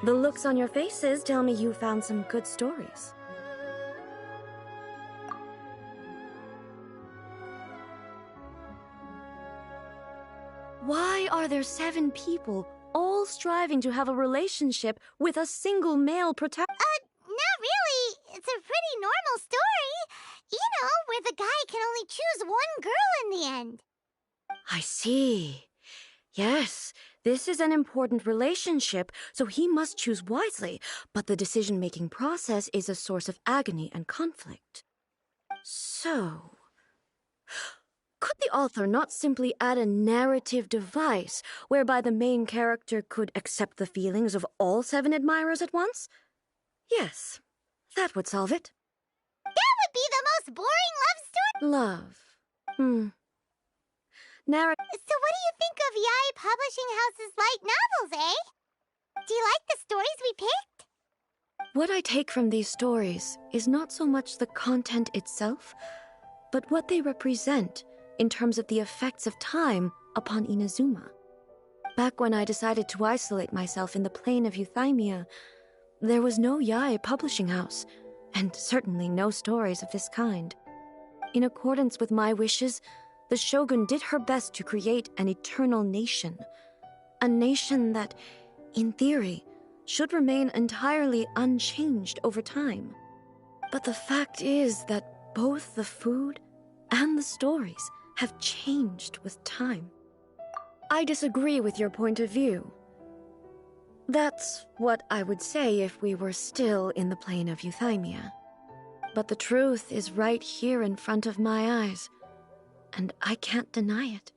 The looks on your faces tell me you found some good stories. Why are there 7 people all striving to have a relationship with a single male protagonist? Not really. It's a pretty normal story. You know, where the guy can only choose one girl in the end. I see. Yes, this is an important relationship, so he must choose wisely, but the decision-making process is a source of agony and conflict. So... Could the author not simply add a narrative device whereby the main character could accept the feelings of all 7 admirers at once? Yes, that would solve it. That would be the most boring love story. Love. So what do you think of Yai Publishing House's light novels, eh? Do you like the stories we picked? What I take from these stories is not so much the content itself, but what they represent in terms of the effects of time upon Inazuma. Back when I decided to isolate myself in the plane of Euthymia, there was no Yai Publishing House, and certainly no stories of this kind. In accordance with my wishes, the Shogun did her best to create an eternal nation. A nation that, in theory, should remain entirely unchanged over time. But the fact is that both the food and the stories have changed with time. I disagree with your point of view. That's what I would say if we were still in the plane of Euthymia. But the truth is right here in front of my eyes, and I can't deny it.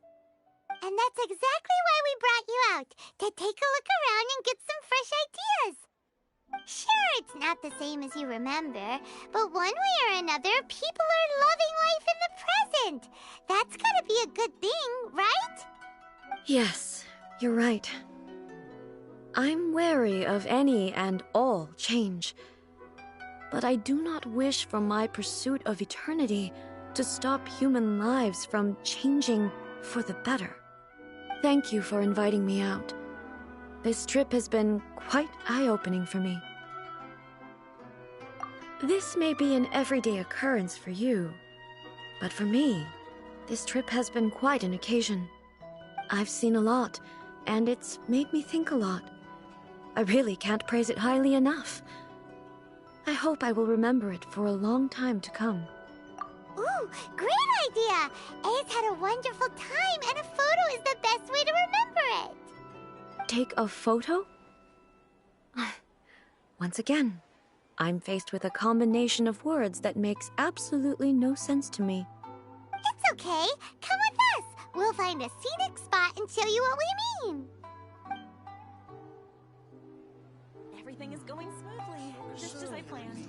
And that's exactly why we brought you out, to take a look around and get some fresh ideas. Sure, it's not the same as you remember, but one way or another, people are loving life in the present. That's gotta be a good thing, right? Yes, you're right. I'm wary of any and all change, but I do not wish for my pursuit of eternity to stop human lives from changing for the better. Thank you for inviting me out. This trip has been quite eye-opening for me. This may be an everyday occurrence for you, but for me, this trip has been quite an occasion. I've seen a lot, and it's made me think a lot. I really can't praise it highly enough. I hope I will remember it for a long time to come. Ooh, great idea! A's had a wonderful time, and a photo is the best way to remember it. Take a photo? Once again, I'm faced with a combination of words that makes absolutely no sense to me. It's okay. Come with us. We'll find a scenic spot and show you what we mean. Everything is going smoothly, just as I planned.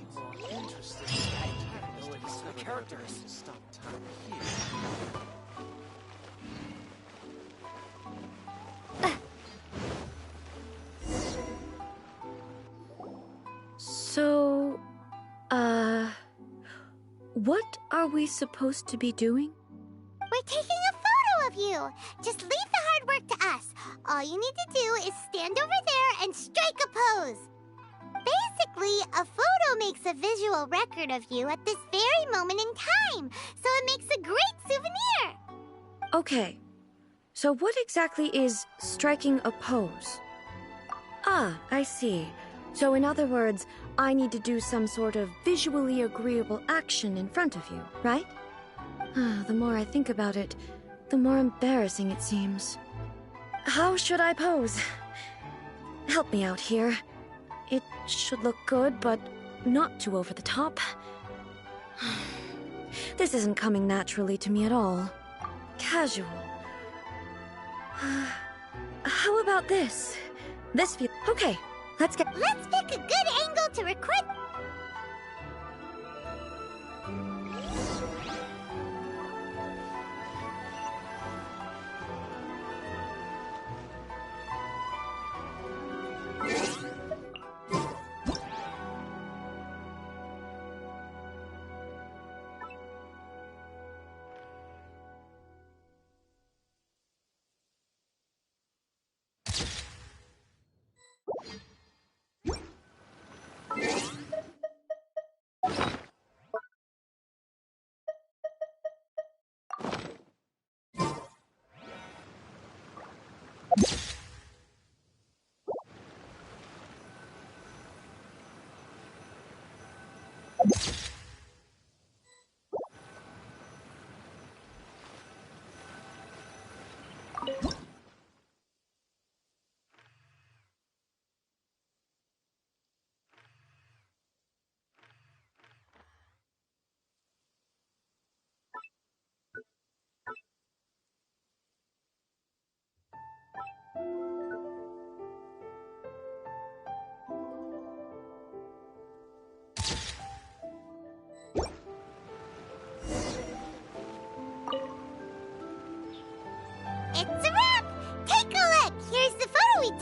Interesting. The characters stop time here. So, what are we supposed to be doing? We're taking a photo of you. Just leave the hard work to us. All you need to do is stand over there and strike a pose. Basically, a photo makes a visual record of you at this very moment in time, so it makes a great souvenir. Okay, so what exactly is striking a pose? Ah, I see. So in other words, I need to do some sort of visually agreeable action in front of you, right? The more I think about it, the more embarrassing it seems. How should I pose? Help me out here. It should look good, but not too over the top. This isn't coming naturally to me at all. Casual. How about this? This feels... Okay, let's pick a good angle to record.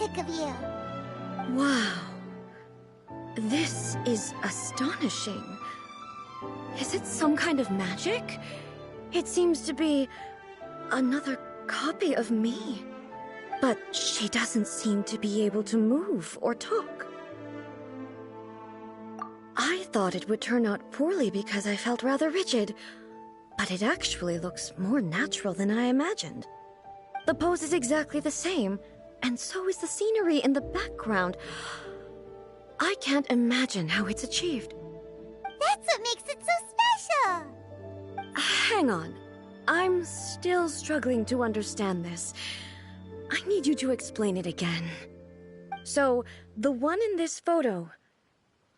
pic of you. Wow. This is astonishing. Is it some kind of magic? It seems to be another copy of me. But she doesn't seem to be able to move or talk. I thought it would turn out poorly because I felt rather rigid, but it actually looks more natural than I imagined. The pose is exactly the same, and so is the scenery in the background. I can't imagine how it's achieved. That's what makes it so special! Hang on. I'm still struggling to understand this. I need you to explain it again. So, the one in this photo,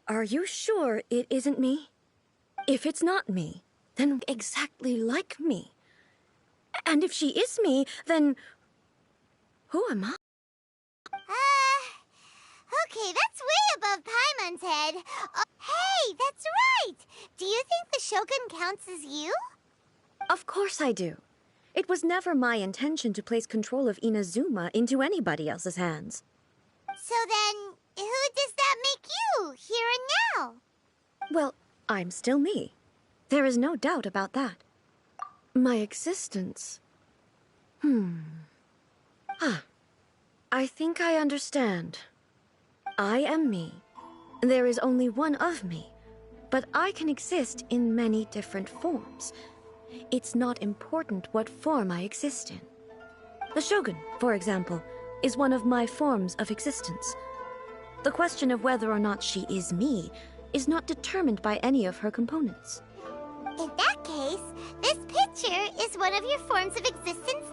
are you sure it isn't me? If it's not me, then exactly like me. And if she is me, then who am I? Okay, that's way above Paimon's head. Hey, that's right! Do you think the Shogun counts as you? Of course I do. It was never my intention to place control of Inazuma into anybody else's hands. So then, who does that make you, here and now? Well, I'm still me. There is no doubt about that. My existence... I think I understand. I am me. There is only one of me, but I can exist in many different forms. It's not important what form I exist in. The Shogun, for example, is one of my forms of existence. The question of whether or not she is me is not determined by any of her components. In that case, this picture is one of your forms of existence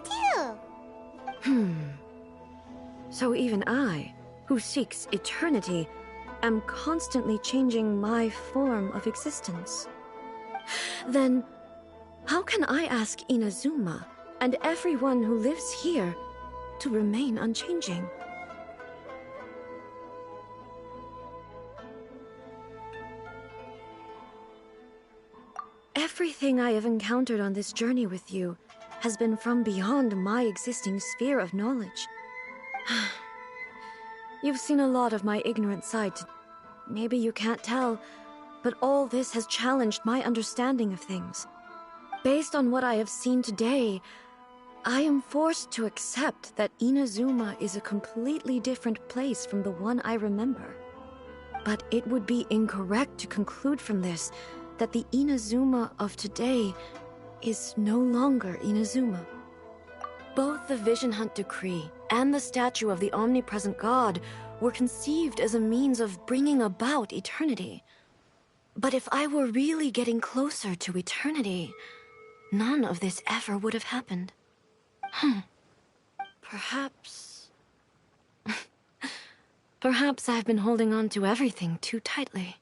too. So even I, who seeks eternity, am constantly changing my form of existence. Then, how can I ask Inazuma and everyone who lives here to remain unchanging? Everything I have encountered on this journey with you has been from beyond my existing sphere of knowledge. You've seen a lot of my ignorant side. Maybe you can't tell, but all this has challenged my understanding of things. Based on what I have seen today, I am forced to accept that Inazuma is a completely different place from the one I remember. But it would be incorrect to conclude from this that the Inazuma of today is no longer Inazuma. Both the Vision Hunt Decree and the statue of the omnipresent God were conceived as a means of bringing about eternity. But if I were really getting closer to eternity, none of this ever would have happened. Perhaps... Perhaps I've been holding on to everything too tightly.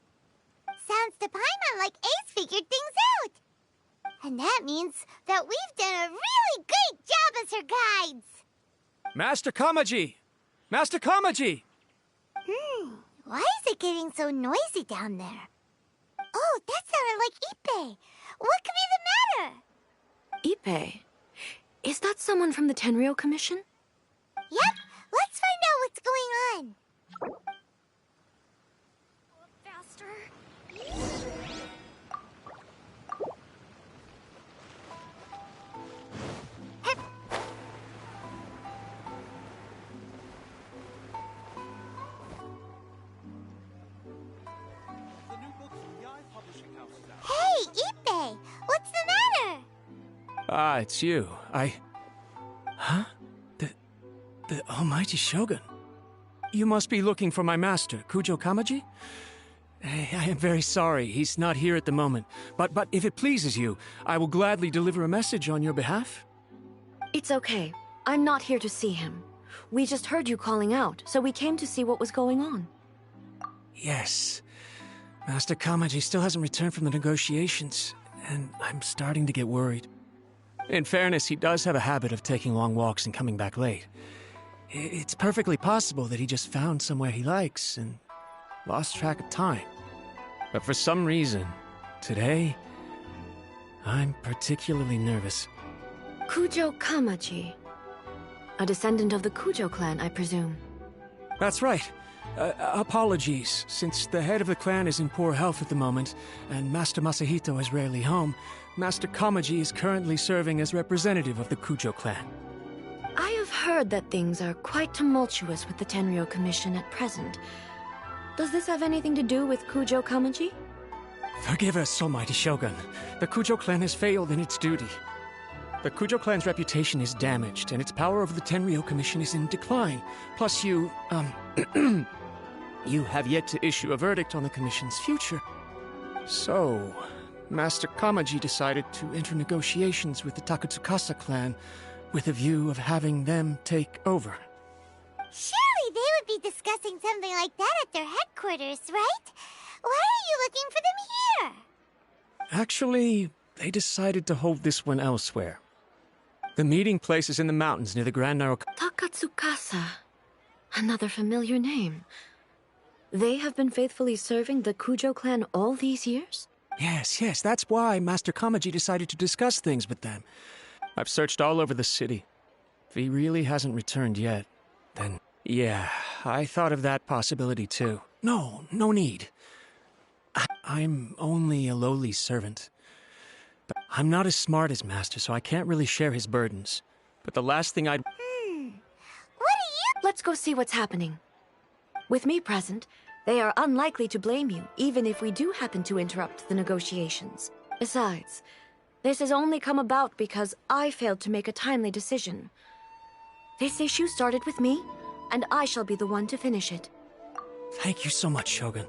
Sounds to Paimon like Ace figured things out. And that means that we've done a really great job as her guides. Master Kamaji! Master Kamaji! Why is it getting so noisy down there? Oh, that sounded like Ippei. What could be the matter? Ippei? Is that someone from the Tenryou Commission? Yep, let's find out what's going on. Faster. Hey, Ippei! What's the matter? Ah, it's you. Huh? The almighty Shogun. You must be looking for my master, Cujo Kamaji? I am very sorry, he's not here at the moment. But if it pleases you, I will gladly deliver a message on your behalf. It's okay. I'm not here to see him. We just heard you calling out, so we came to see what was going on. Yes. Master Kamaji still hasn't returned from the negotiations, and I'm starting to get worried. In fairness, he does have a habit of taking long walks and coming back late. It's perfectly possible that he just found somewhere he likes and lost track of time. But for some reason, today, I'm particularly nervous. Cujo Kamaji. A descendant of the Cujo clan, I presume. That's right. Apologies, since the head of the clan is in poor health at the moment, and Master Masahito is rarely home, Master Kamaji is currently serving as representative of the Cujo clan. I have heard that things are quite tumultuous with the Tenryo Commission at present. Does this have anything to do with Cujo Kamaji? Forgive us, Almighty Shogun. The Cujo clan has failed in its duty. The Cujo clan's reputation is damaged, and its power over the Tenryo Commission is in decline. Plus you, you have yet to issue a verdict on the Commission's future. So, Master Kamaji decided to enter negotiations with the Takatsukasa clan with a view of having them take over. Surely they would be discussing something like that at their headquarters, right? Why are you looking for them here? Actually, they decided to hold this one elsewhere. The meeting place is in the mountains near the Grand Narrow... Takatsukasa. Another familiar name. They have been faithfully serving the Cujo clan all these years? Yes, that's why Master Kamaji decided to discuss things with them. I've searched all over the city. If he really hasn't returned yet, then... yeah, I thought of that possibility too. No need. I'm only a lowly servant. But I'm not as smart as Master, so I can't really share his burdens. But the last thing I'd... What are you... Let's go see what's happening. With me present, they are unlikely to blame you, even if we do happen to interrupt the negotiations. Besides, this has only come about because I failed to make a timely decision. This issue started with me, and I shall be the one to finish it. Thank you so much, Shogun.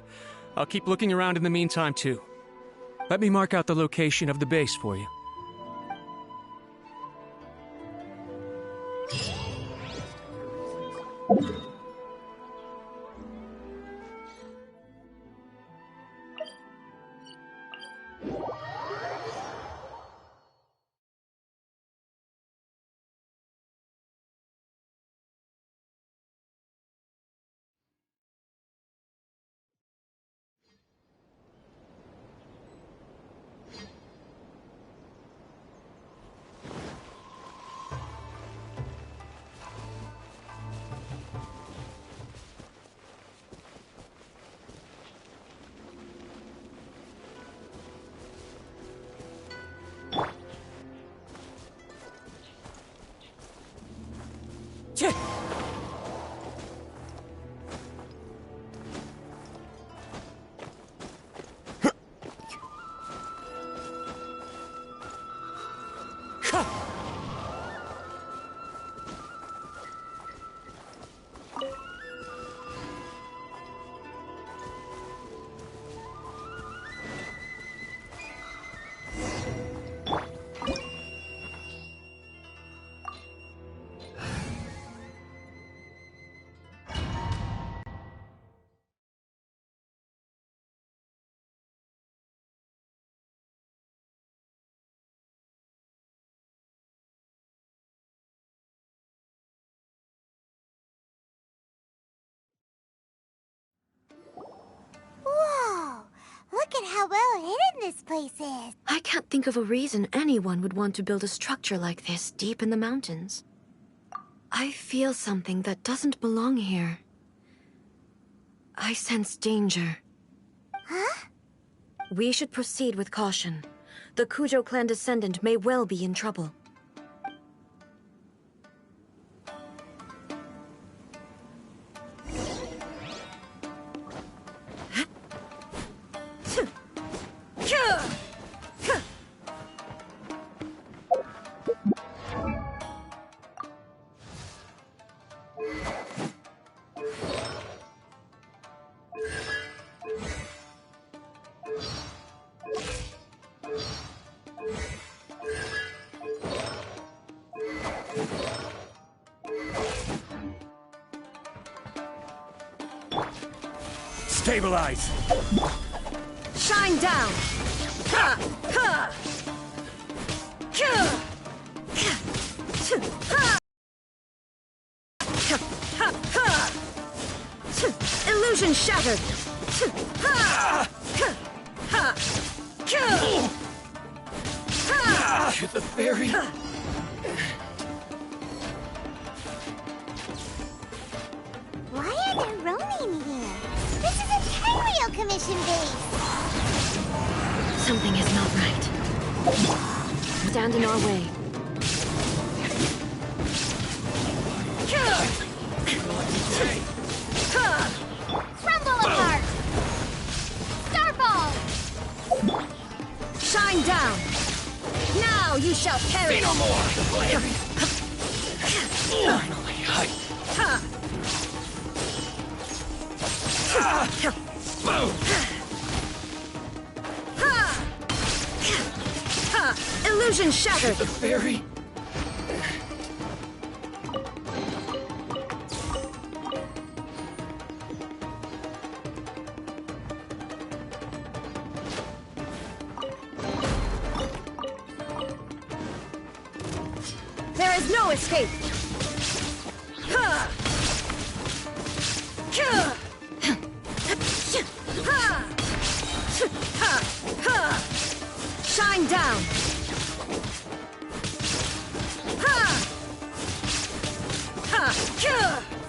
I'll keep looking around in the meantime, too. Let me mark out the location of the base for you. Whoa! Look at how well hidden this place is. I can't think of a reason anyone would want to build a structure like this deep in the mountains. I feel something that doesn't belong here. I sense danger. Huh? We should proceed with caution. The Cujo clan descendant may well be in trouble. Stabilize! Shine down! Ha! Ha! Ha! Ha! Ha! Illusion shattered! Ha! Ha! You're the fairy. Why are place. Something is not right. Stand in our way. Crumble apart! Starball! Shine down! Now you shall perish! Say no more! Finally, Illusion shattered! The fairy? There is no escape! Shine down!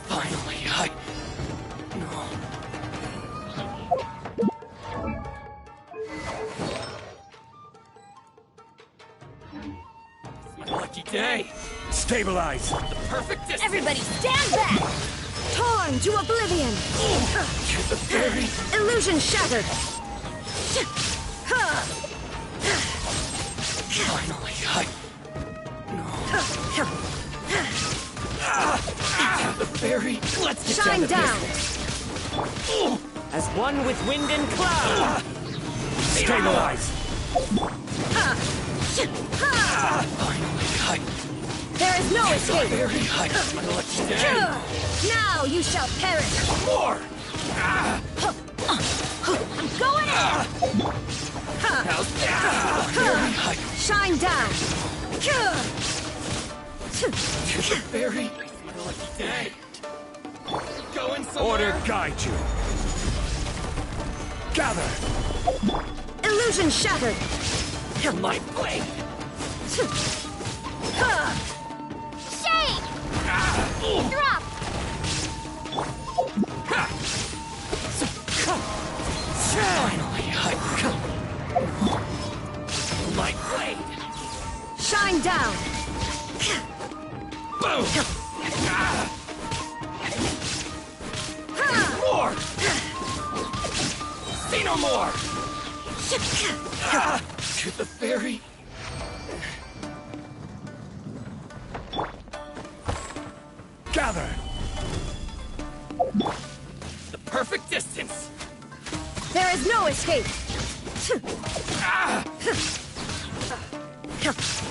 Finally, No. It's my lucky day! Stabilize! The perfect distance! Everybody stand back! Torn to oblivion! You're the fairy! Illusion shattered! Finally, the fairy! Let's get Shine down! As one with wind and cloud! Stabilize! Finally, There is no escape! Fairy, it's my lucky day! Now you shall perish! More! I'm going in! Shine down! The fairy, it's my lucky day! Going somewhere! Order guide you! Gather! Illusion shattered! My blade! Shake! Drop! Finally, my blade! Shine down! Boom! More! Say no more! To the fairy! Gather! The perfect distance! There is no escape!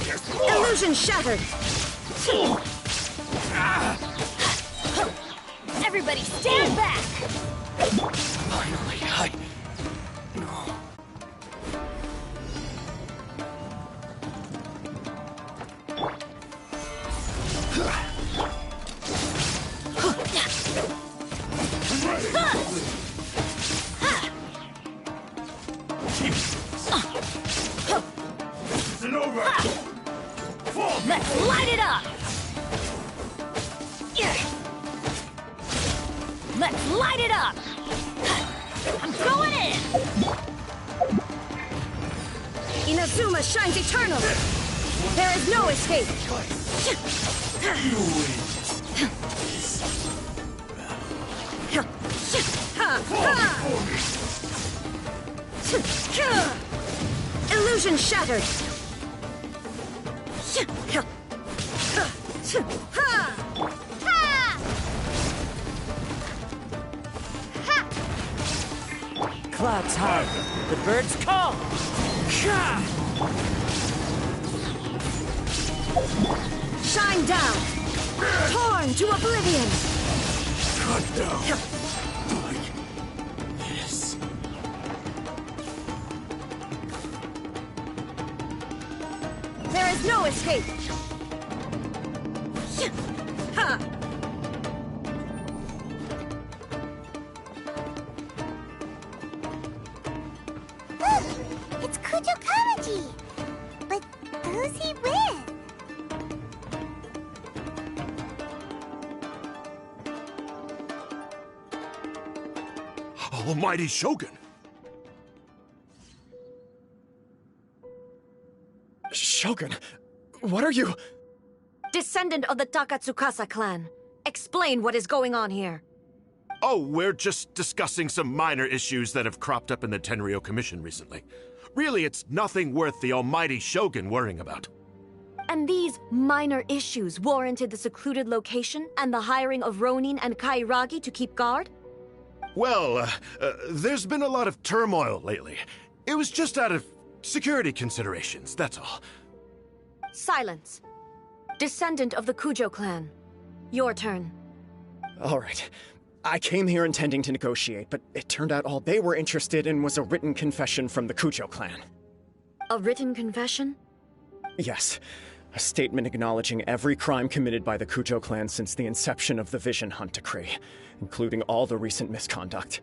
There's more! Illusion shattered! Everybody stand back! Finally, Let's light it up! Let's light it up! I'm going in! Inazuma shines eternal! There is no escape! Illusion shattered! Clouds high, the birds call! Shine down! Torn to oblivion! Cut down! Like this. There is no escape! Look! It's Cujo. But who's he with? Almighty Shogun! Shogun, what are you... Descendant of the Takatsukasa clan. Explain what is going on here. Oh, we're just discussing some minor issues that have cropped up in the Tenryou Commission recently. Really, it's nothing worth the almighty Shogun worrying about. And these minor issues warranted the secluded location and the hiring of Ronin and Kairagi to keep guard? Well, there's been a lot of turmoil lately. It was just out of security considerations, that's all. Silence. Descendant of the Cujo clan. Your turn. All right. I came here intending to negotiate, but it turned out all they were interested in was a written confession from the Cujo clan. A written confession? Yes. A statement acknowledging every crime committed by the Cujo clan since the inception of the Vision Hunt Decree, including all the recent misconduct.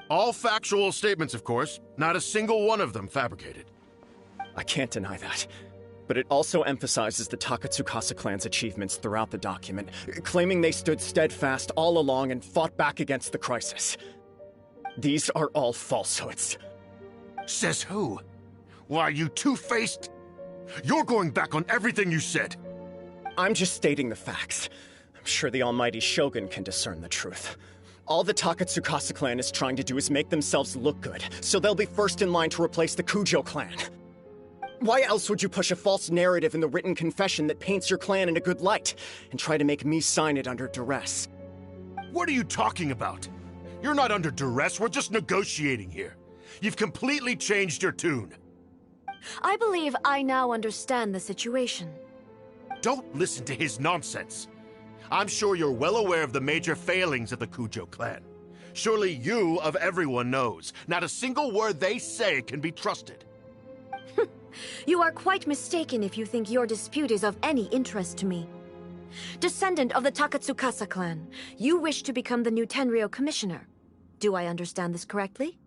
All factual statements, of course. Not a single one of them fabricated. I can't deny that. But it also emphasizes the Takatsukasa clan's achievements throughout the document, claiming they stood steadfast all along and fought back against the crisis. These are all falsehoods. Says who? Why, you two-faced... You're going back on everything you said. I'm just stating the facts. I'm sure the almighty Shogun can discern the truth. All the Takatsukasa clan is trying to do is make themselves look good, so they'll be first in line to replace the Cujo clan. Why else would you push a false narrative in the written confession that paints your clan in a good light, and try to make me sign it under duress? What are you talking about? You're not under duress, we're just negotiating here. You've completely changed your tune. I believe I now understand the situation. Don't listen to his nonsense. I'm sure you're well aware of the major failings of the Cujo clan. Surely you, of everyone, knows. Not a single word they say can be trusted. You are quite mistaken if you think your dispute is of any interest to me. Descendant of the Takatsukasa clan, you wish to become the new Tenryou commissioner. Do I understand this correctly?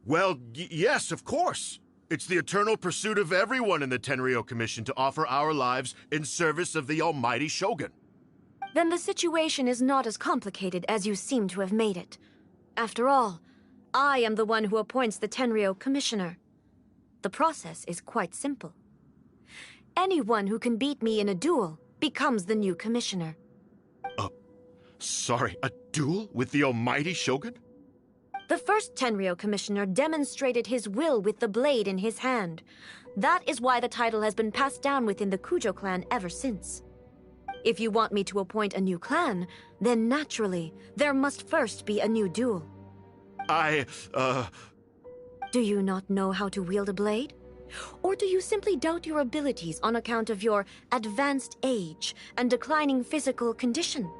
Well, yes, of course. It's the eternal pursuit of everyone in the Tenryou Commission to offer our lives in service of the almighty Shogun. Then the situation is not as complicated as you seem to have made it. After all, I am the one who appoints the Tenryou commissioner. The process is quite simple. Anyone who can beat me in a duel becomes the new commissioner. Sorry, a duel with the almighty Shogun? The first Tenryou commissioner demonstrated his will with the blade in his hand. That is why the title has been passed down within the Cujo clan ever since. If you want me to appoint a new clan, then naturally, there must first be a new duel. Do you not know how to wield a blade? Or do you simply doubt your abilities on account of your advanced age and declining physical condition?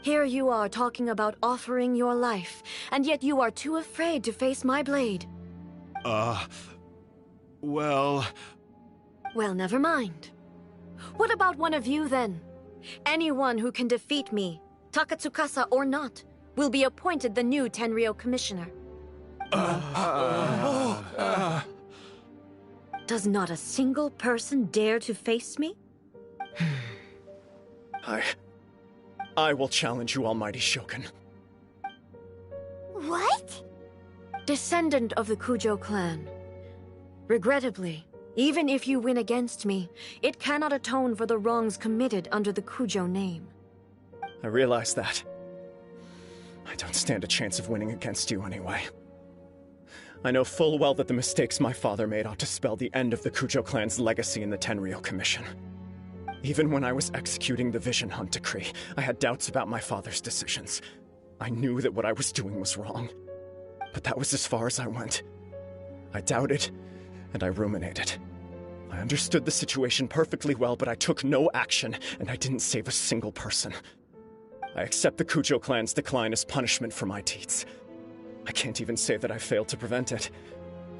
Here you are talking about offering your life, and yet you are too afraid to face my blade. Well, never mind. What about one of you, then? Anyone who can defeat me, Takatsukasa or not, will be appointed the new Tenryou commissioner. Does not a single person dare to face me? I will challenge you, almighty Shogun. What? Descendant of the Cujo clan. Regrettably, even if you win against me, it cannot atone for the wrongs committed under the Cujo name. I realize that. I don't stand a chance of winning against you anyway. I know full well that the mistakes my father made ought to spell the end of the Cujo clan's legacy in the Tenryou Commission. Even when I was executing the Vision Hunt Decree, I had doubts about my father's decisions. I knew that what I was doing was wrong. But that was as far as I went. I doubted, and I ruminated. I understood the situation perfectly well, but I took no action, and I didn't save a single person. I accept the Cujo clan's decline as punishment for my deeds. I can't even say that I failed to prevent it,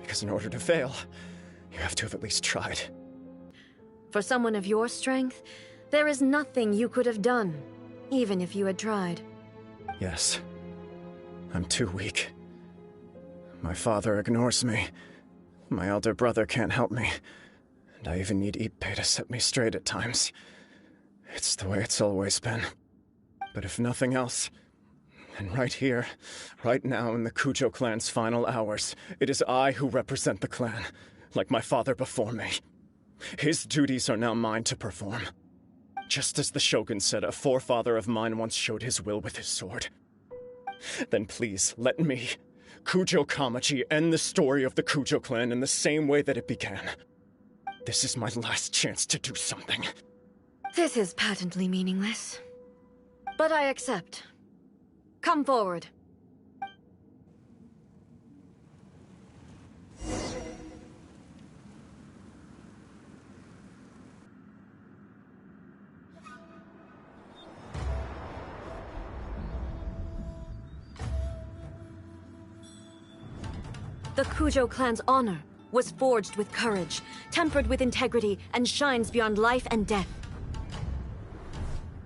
because in order to fail, you have to have at least tried. For someone of your strength, there is nothing you could have done, even if you had tried. Yes. I'm too weak. My father ignores me. My elder brother can't help me. And I even need Ippei to set me straight at times. It's the way it's always been. But if nothing else, then right here, right now in the Cujo clan's final hours, it is I who represent the clan, like my father before me. His duties are now mine to perform. Just as the Shogun said, a forefather of mine once showed his will with his sword. Then please, let me, Cujo Kamachi, end the story of the Cujo clan in the same way that it began. This is my last chance to do something. This is patently meaningless. But I accept. Come forward. The Cujo clan's honor was forged with courage, tempered with integrity, and shines beyond life and death.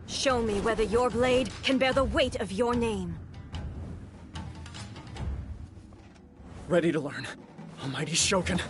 Show me whether your blade can bear the weight of your name. Ready to learn, Almighty Shogun.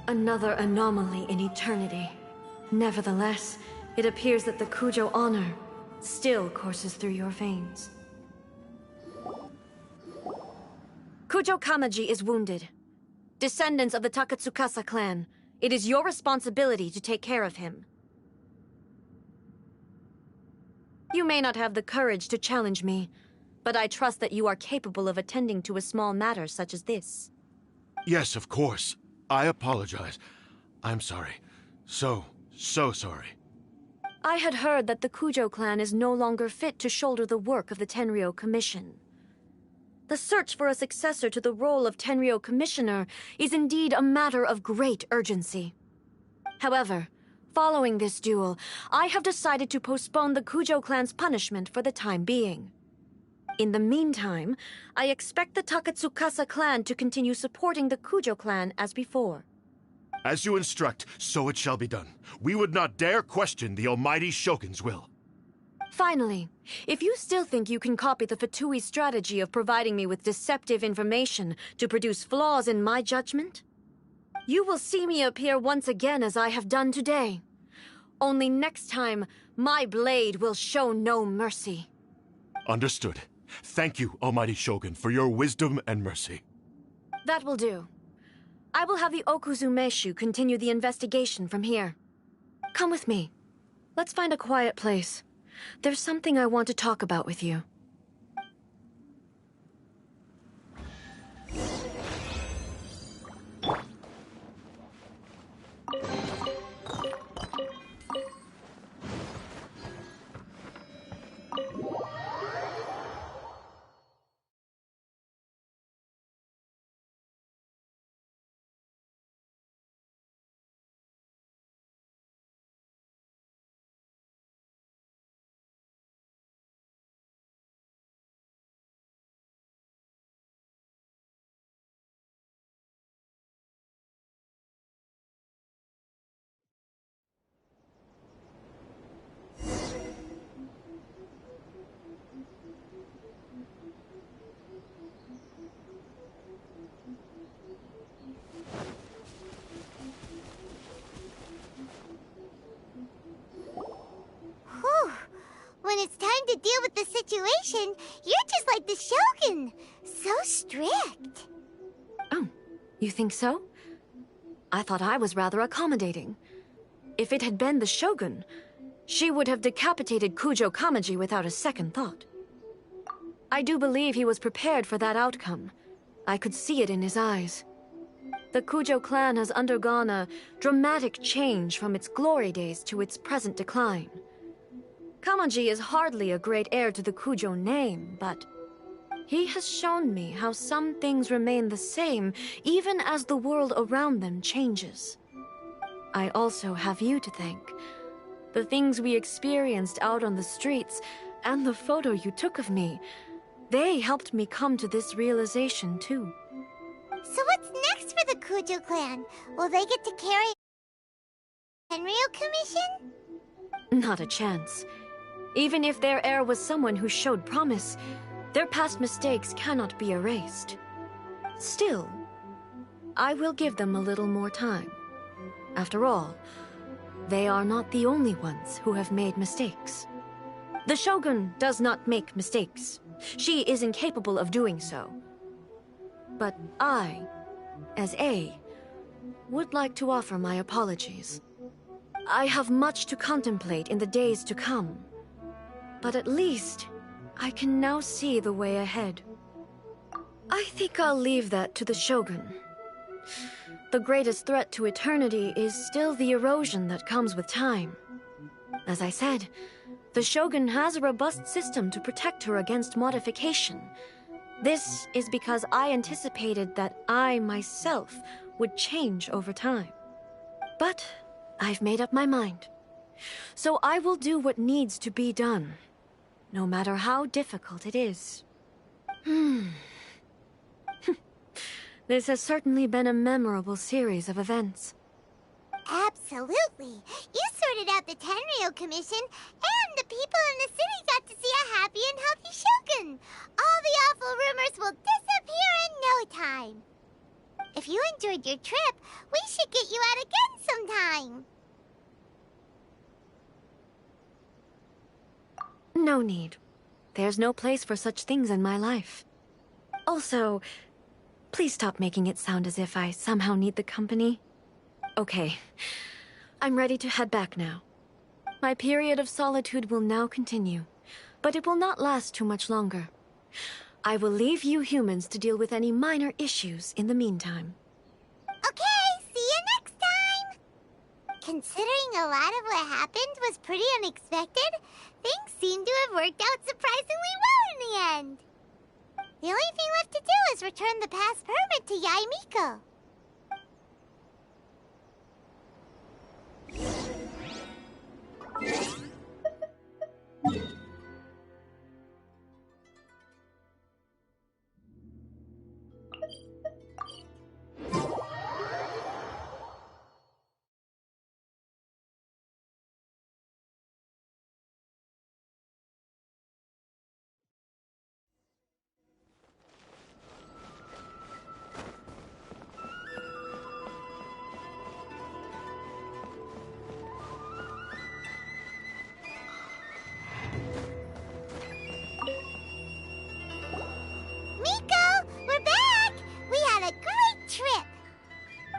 Another anomaly in eternity. Nevertheless, it appears that the Cujo honor still courses through your veins. Cujo Kamaji is wounded. Descendants of the Takatsukasa clan, it is your responsibility to take care of him. You may not have the courage to challenge me, but I trust that you are capable of attending to a small matter such as this. Yes, of course. I apologize. I'm sorry. So sorry. I had heard that the Cujo clan is no longer fit to shoulder the work of the Tenryou Commission. The search for a successor to the role of Tenryou Commissioner is indeed a matter of great urgency. However, following this duel, I have decided to postpone the Cujo clan's punishment for the time being. In the meantime, I expect the Takatsukasa clan to continue supporting the Cujo clan as before. As you instruct, so it shall be done. We would not dare question the Almighty Shogun's will. Finally, if you still think you can copy the Fatui strategy of providing me with deceptive information to produce flaws in my judgment, you will see me appear once again as I have done today. Only next time, my blade will show no mercy. Understood. Thank you, Almighty Shogun, for your wisdom and mercy. That will do. I will have the Okuzumeshu continue the investigation from here. Come with me. Let's find a quiet place. There's something I want to talk about with you. when it's time to deal with the situation, you're just like the Shogun. So strict. Oh, you think so? I thought I was rather accommodating. If it had been the Shogun, she would have decapitated Cujo Kamaji without a second thought. I do believe he was prepared for that outcome. I could see it in his eyes. The Cujo clan has undergone a dramatic change from its glory days to its present decline. Kamaji is hardly a great heir to the Cujo name, but he has shown me how some things remain the same even as the world around them changes. I also have you to thank. The things we experienced out on the streets and the photo you took of me, they helped me come to this realization too. So what's next for the Cujo clan? Will they get to carry Tenryo Commission? Not a chance. Even if their heir was someone who showed promise, their past mistakes cannot be erased. Still, I will give them a little more time. After all, they are not the only ones who have made mistakes. The Shogun does not make mistakes. She is incapable of doing so. But I, as A, would like to offer my apologies. I have much to contemplate in the days to come, but at least I can now see the way ahead. I think I'll leave that to the Shogun. The greatest threat to eternity is still the erosion that comes with time. As I said, the Shogun has a robust system to protect her against modification. This is because I anticipated that I myself would change over time. But I've made up my mind. So I will do what needs to be done, no matter how difficult it is. This has certainly been a memorable series of events. Absolutely. You sorted out the Tenryo Commission, and the people in the city got to see a happy and healthy Shogun. All the awful rumors will disappear in no time. If you enjoyed your trip, we should get you out again sometime. No need. There's no place for such things in my life. Also, please stop making it sound as if I somehow need the company. Okay, I'm ready to head back now. My period of solitude will now continue, but it will not last too much longer. I will leave you humans to deal with any minor issues in the meantime. Okay, see you next time! Considering a lot of what happened was pretty unexpected, things seem to have worked out surprisingly well in the end. The only thing left to do is return the pass permit to Yae Miko.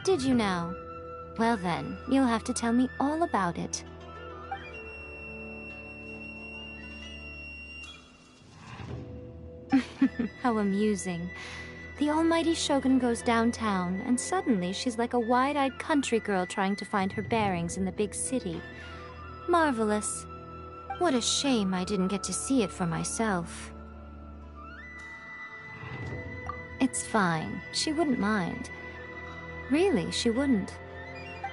Did you now? Well then, you'll have to tell me all about it. How amusing. The almighty Shogun goes downtown, and suddenly she's like a wide-eyed country girl trying to find her bearings in the big city. Marvelous. What a shame I didn't get to see it for myself. It's fine. She wouldn't mind. Really, she wouldn't.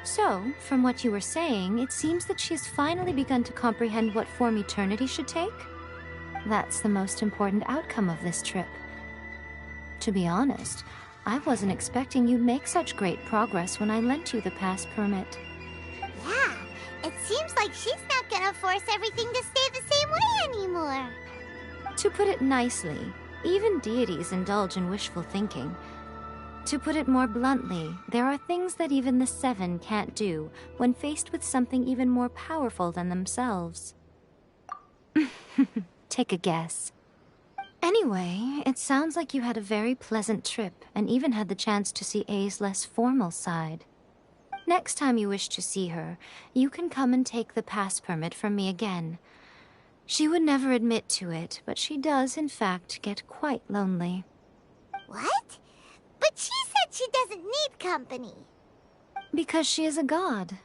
So, from what you were saying, it seems that she has finally begun to comprehend what form eternity should take? That's the most important outcome of this trip. To be honest, I wasn't expecting you'd make such great progress when I lent you the pass permit. Yeah, it seems like she's not gonna force everything to stay the same way anymore. To put it nicely, even deities indulge in wishful thinking. To put it more bluntly, there are things that even the Seven can't do when faced with something even more powerful than themselves. Take a guess. Anyway, it sounds like you had a very pleasant trip and even had the chance to see A's less formal side. Next time you wish to see her, you can come and take the pass permit from me again. She would never admit to it, but she does, in fact, get quite lonely. What? But she said she doesn't need company. Because she is a god.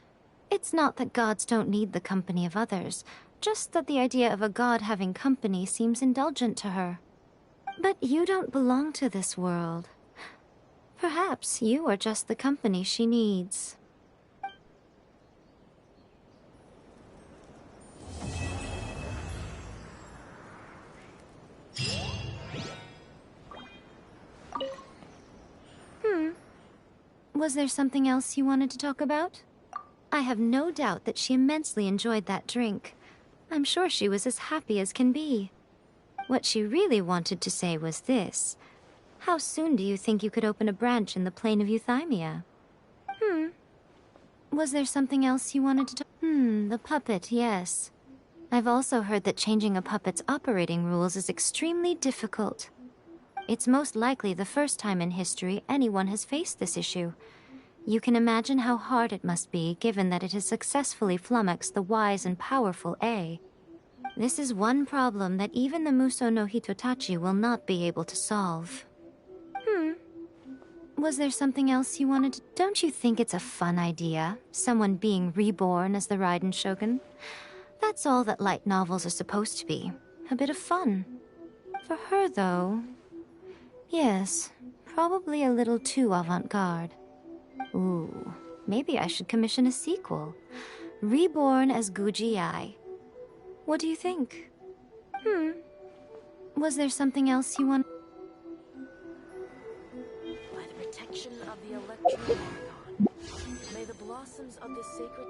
It's not that gods don't need the company of others, just that the idea of a god having company seems indulgent to her. But you don't belong to this world. Perhaps you are just the company she needs. Was there something else you wanted to talk about? I have no doubt that she immensely enjoyed that drink. I'm sure she was as happy as can be. What she really wanted to say was this. How soon do you think you could open a branch in the plain of Euthymia? Was there something else you wanted to talk? The puppet, yes. I've also heard that changing a puppet's operating rules is extremely difficult. It's most likely the first time in history anyone has faced this issue. You can imagine how hard it must be, given that it has successfully flummoxed the wise and powerful A. This is one problem that even the Muso no Hitotachi will not be able to solve. Was there something else you wanted to... Don't you think it's a fun idea, someone being reborn as the Raiden Shogun? That's all that light novels are supposed to be. A bit of fun. For her, though... Yes, probably a little too avant-garde. Ooh, maybe I should commission a sequel. Reborn as Guji Ai. What do you think? Was there something else you want? By the protection of the Electro Argon, may the blossoms of the sacred...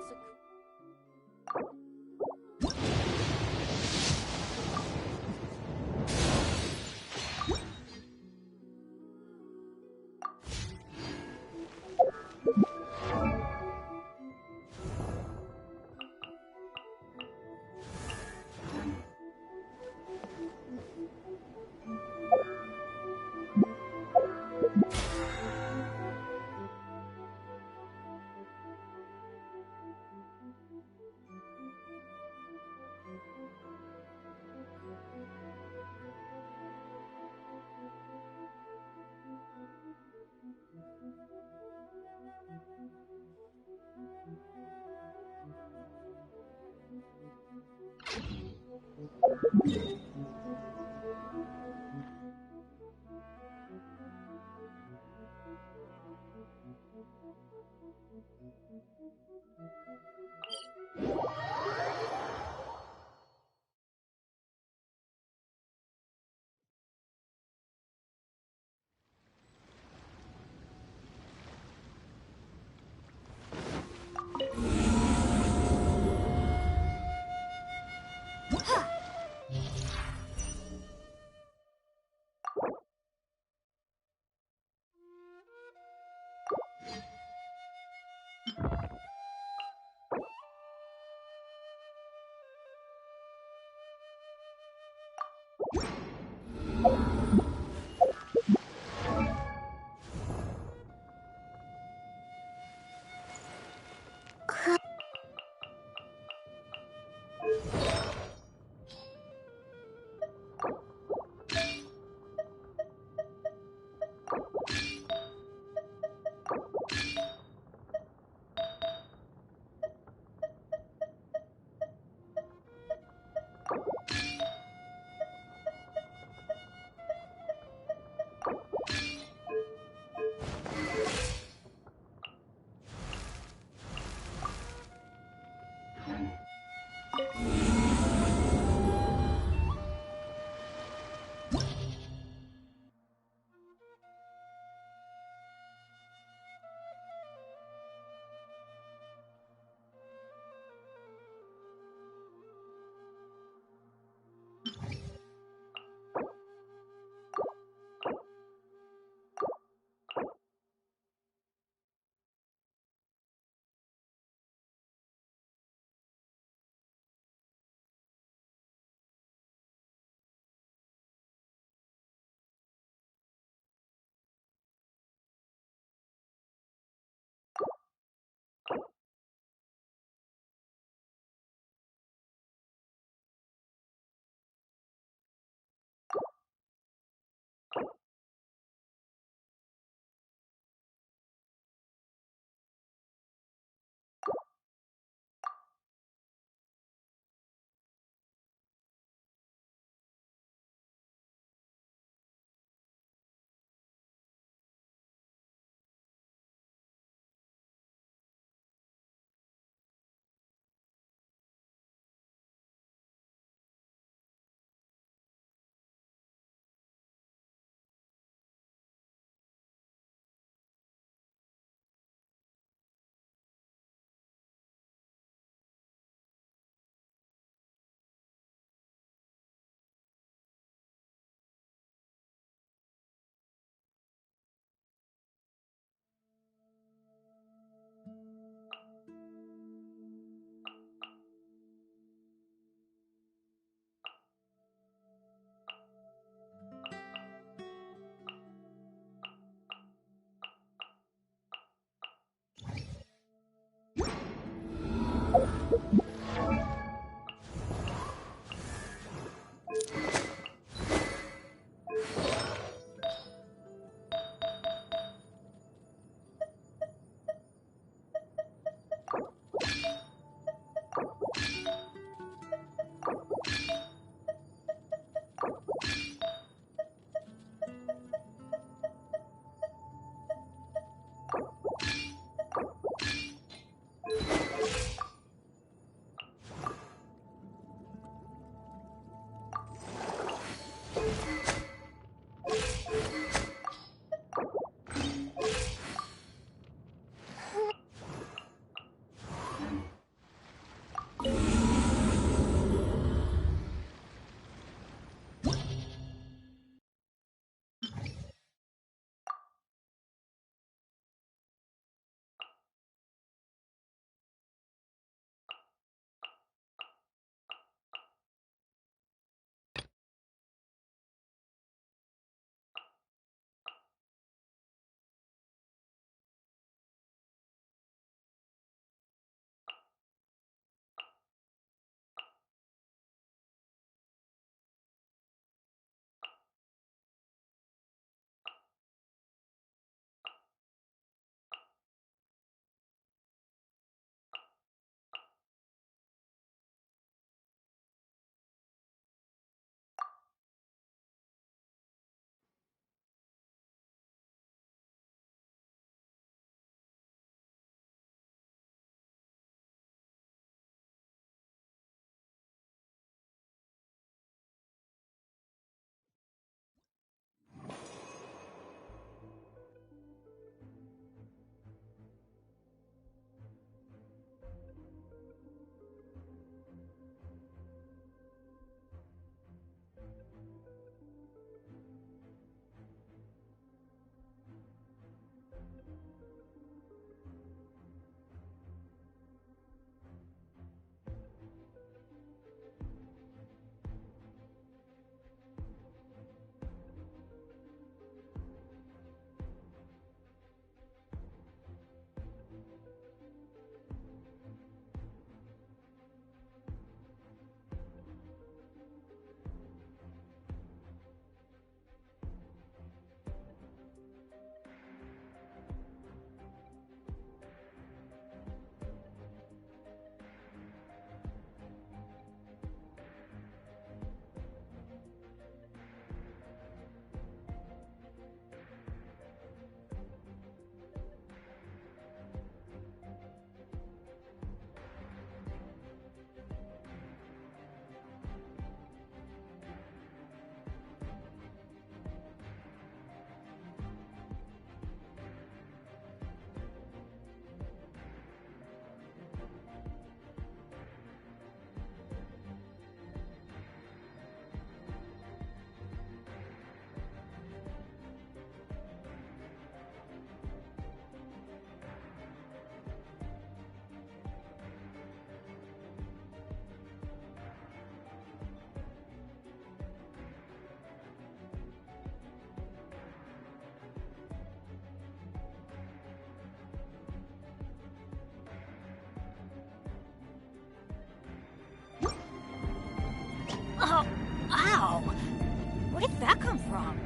Where did that come from?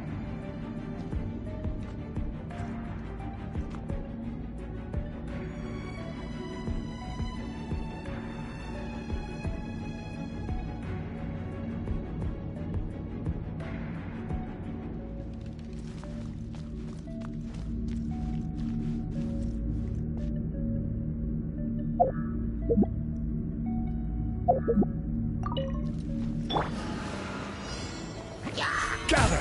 Gather!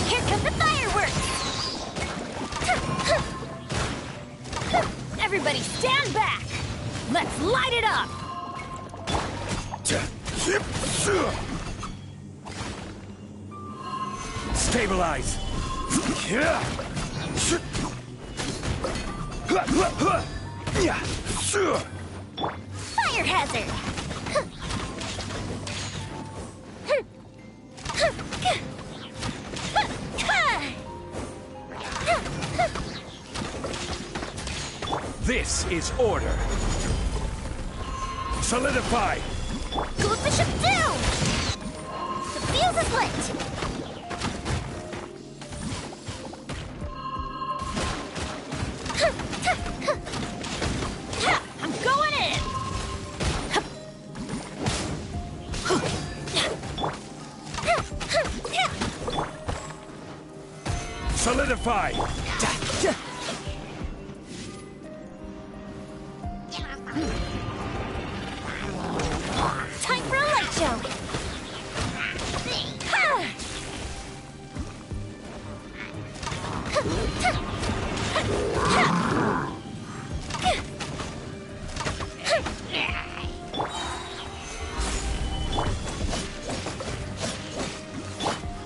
Here comes the fireworks! Everybody stand back! Let's light it up! Stabilize! Fire hazard! This is order. Solidify! Cool the ship down! The fuse is lit! I'm going in! Solidify! Time for a light show!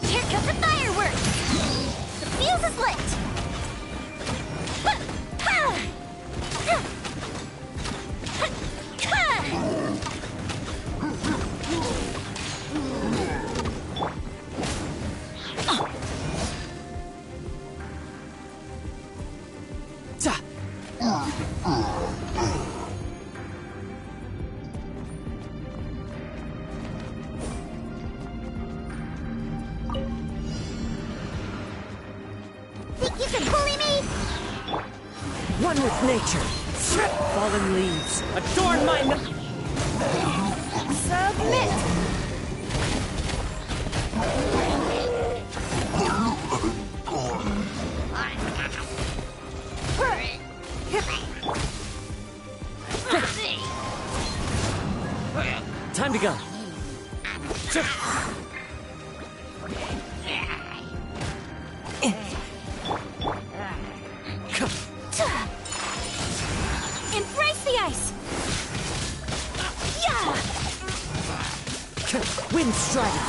Here comes the fireworks! The fuse is lit! Think you can bully me? One with nature. Fallen leaves. Adorn my... Submit! Time to go. Embrace the ice! Yeah! Wind strike.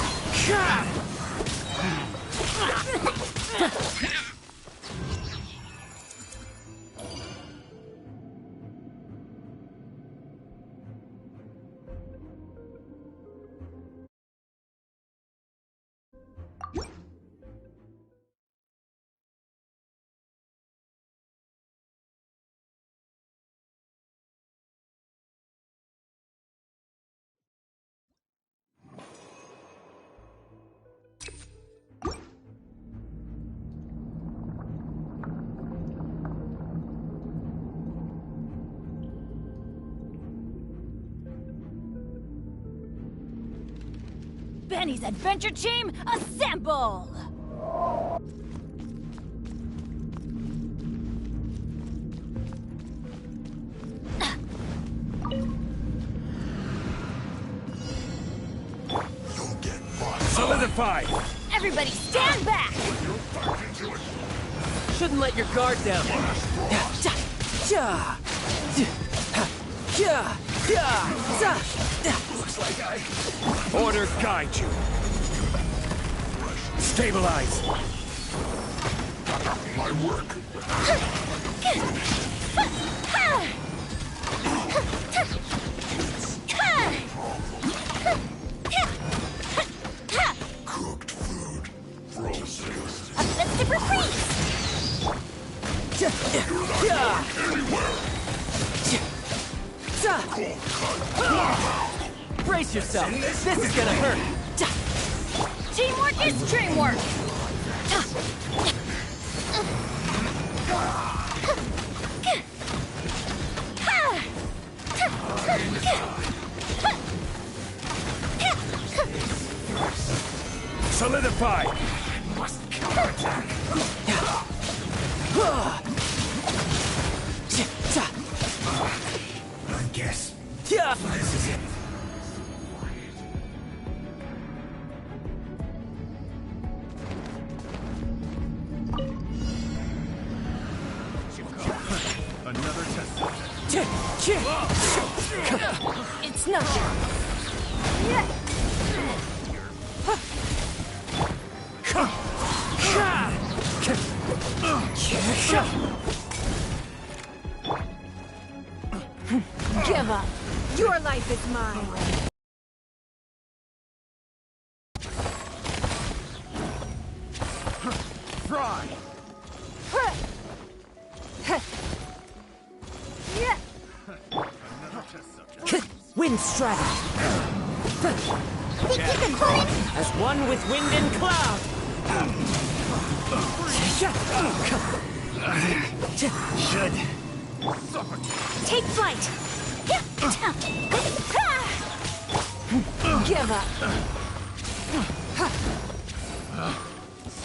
Benny's adventure team, assemble! Solidify! Everybody stand back! Shouldn't let your guard down. Looks like Order guide you. Stabilize. My work. Cooked food. Frozen. A festive freeze! You're not going anywhere. Brace yourself. This is gonna hurt. Teamwork is dreamwork! Solidify! Must counterattack. I guess. This is it. Another test subject. It's nothing. Give up. Your life is mine. Fry! Another test subject. Wind strategy. Think you can pull him? As one with wind and cloud. Should. Take flight. Give up.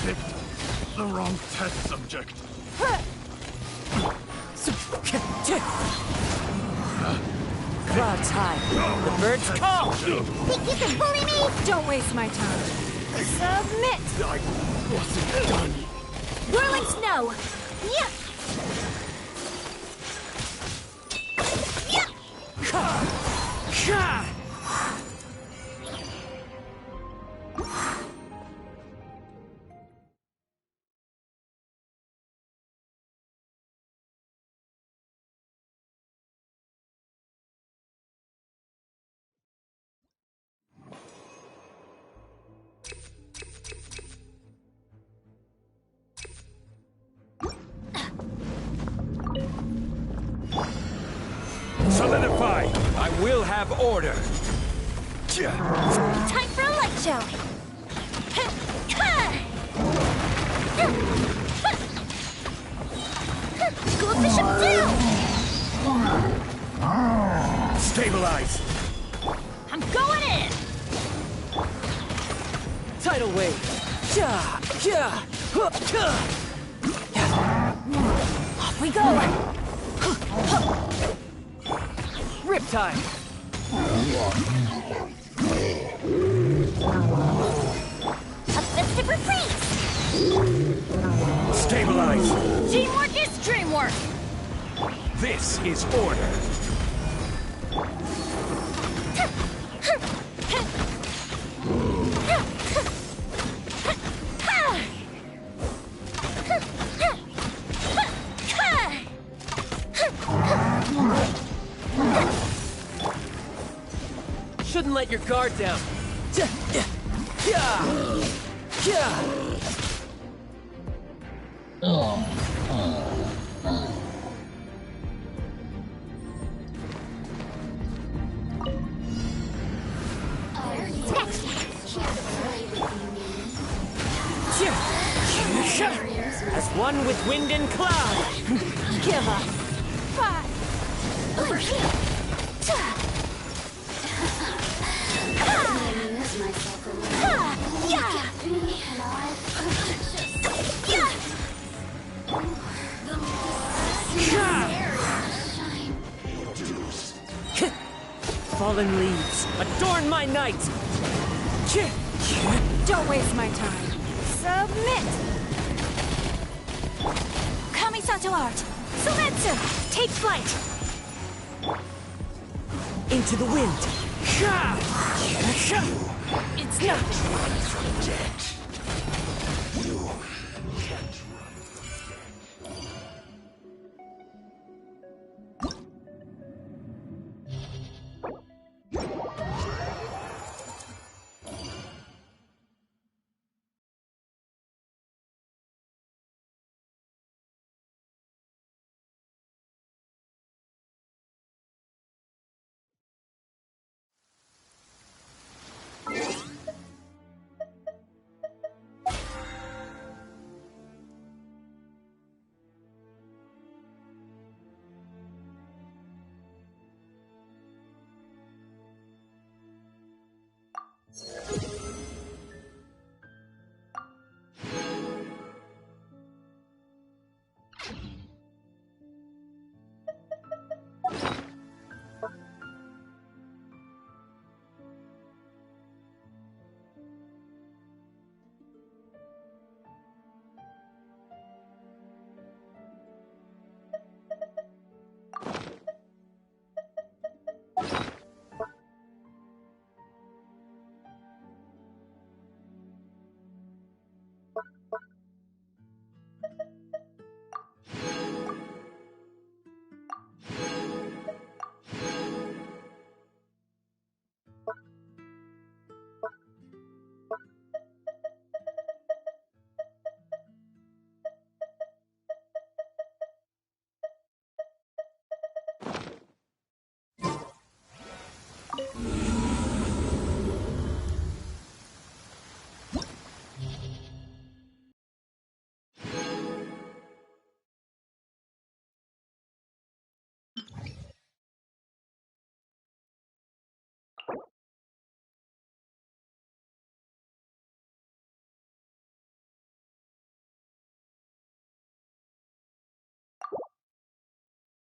Picked the wrong test subject. Clouds high. The birds call. Think you can bully me? Don't waste my time. Submit. I wasn't done. Whirling snow. Yeah. Solidify! I will have order. Time for a light show. School Bishop down! Stabilize! I'm going in. Tidal wave. Off we go. Riptide. A festive reprise! Stabilize! Teamwork is dreamwork. This is order. Shouldn't let your guard down. As one with wind and cloud. Give up. Five. Fallen leaves, adorn my night! Don't waste my time. Submit. Kamisato art. Sumetsu. Take flight. Into the wind! It's nothing.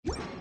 Huh?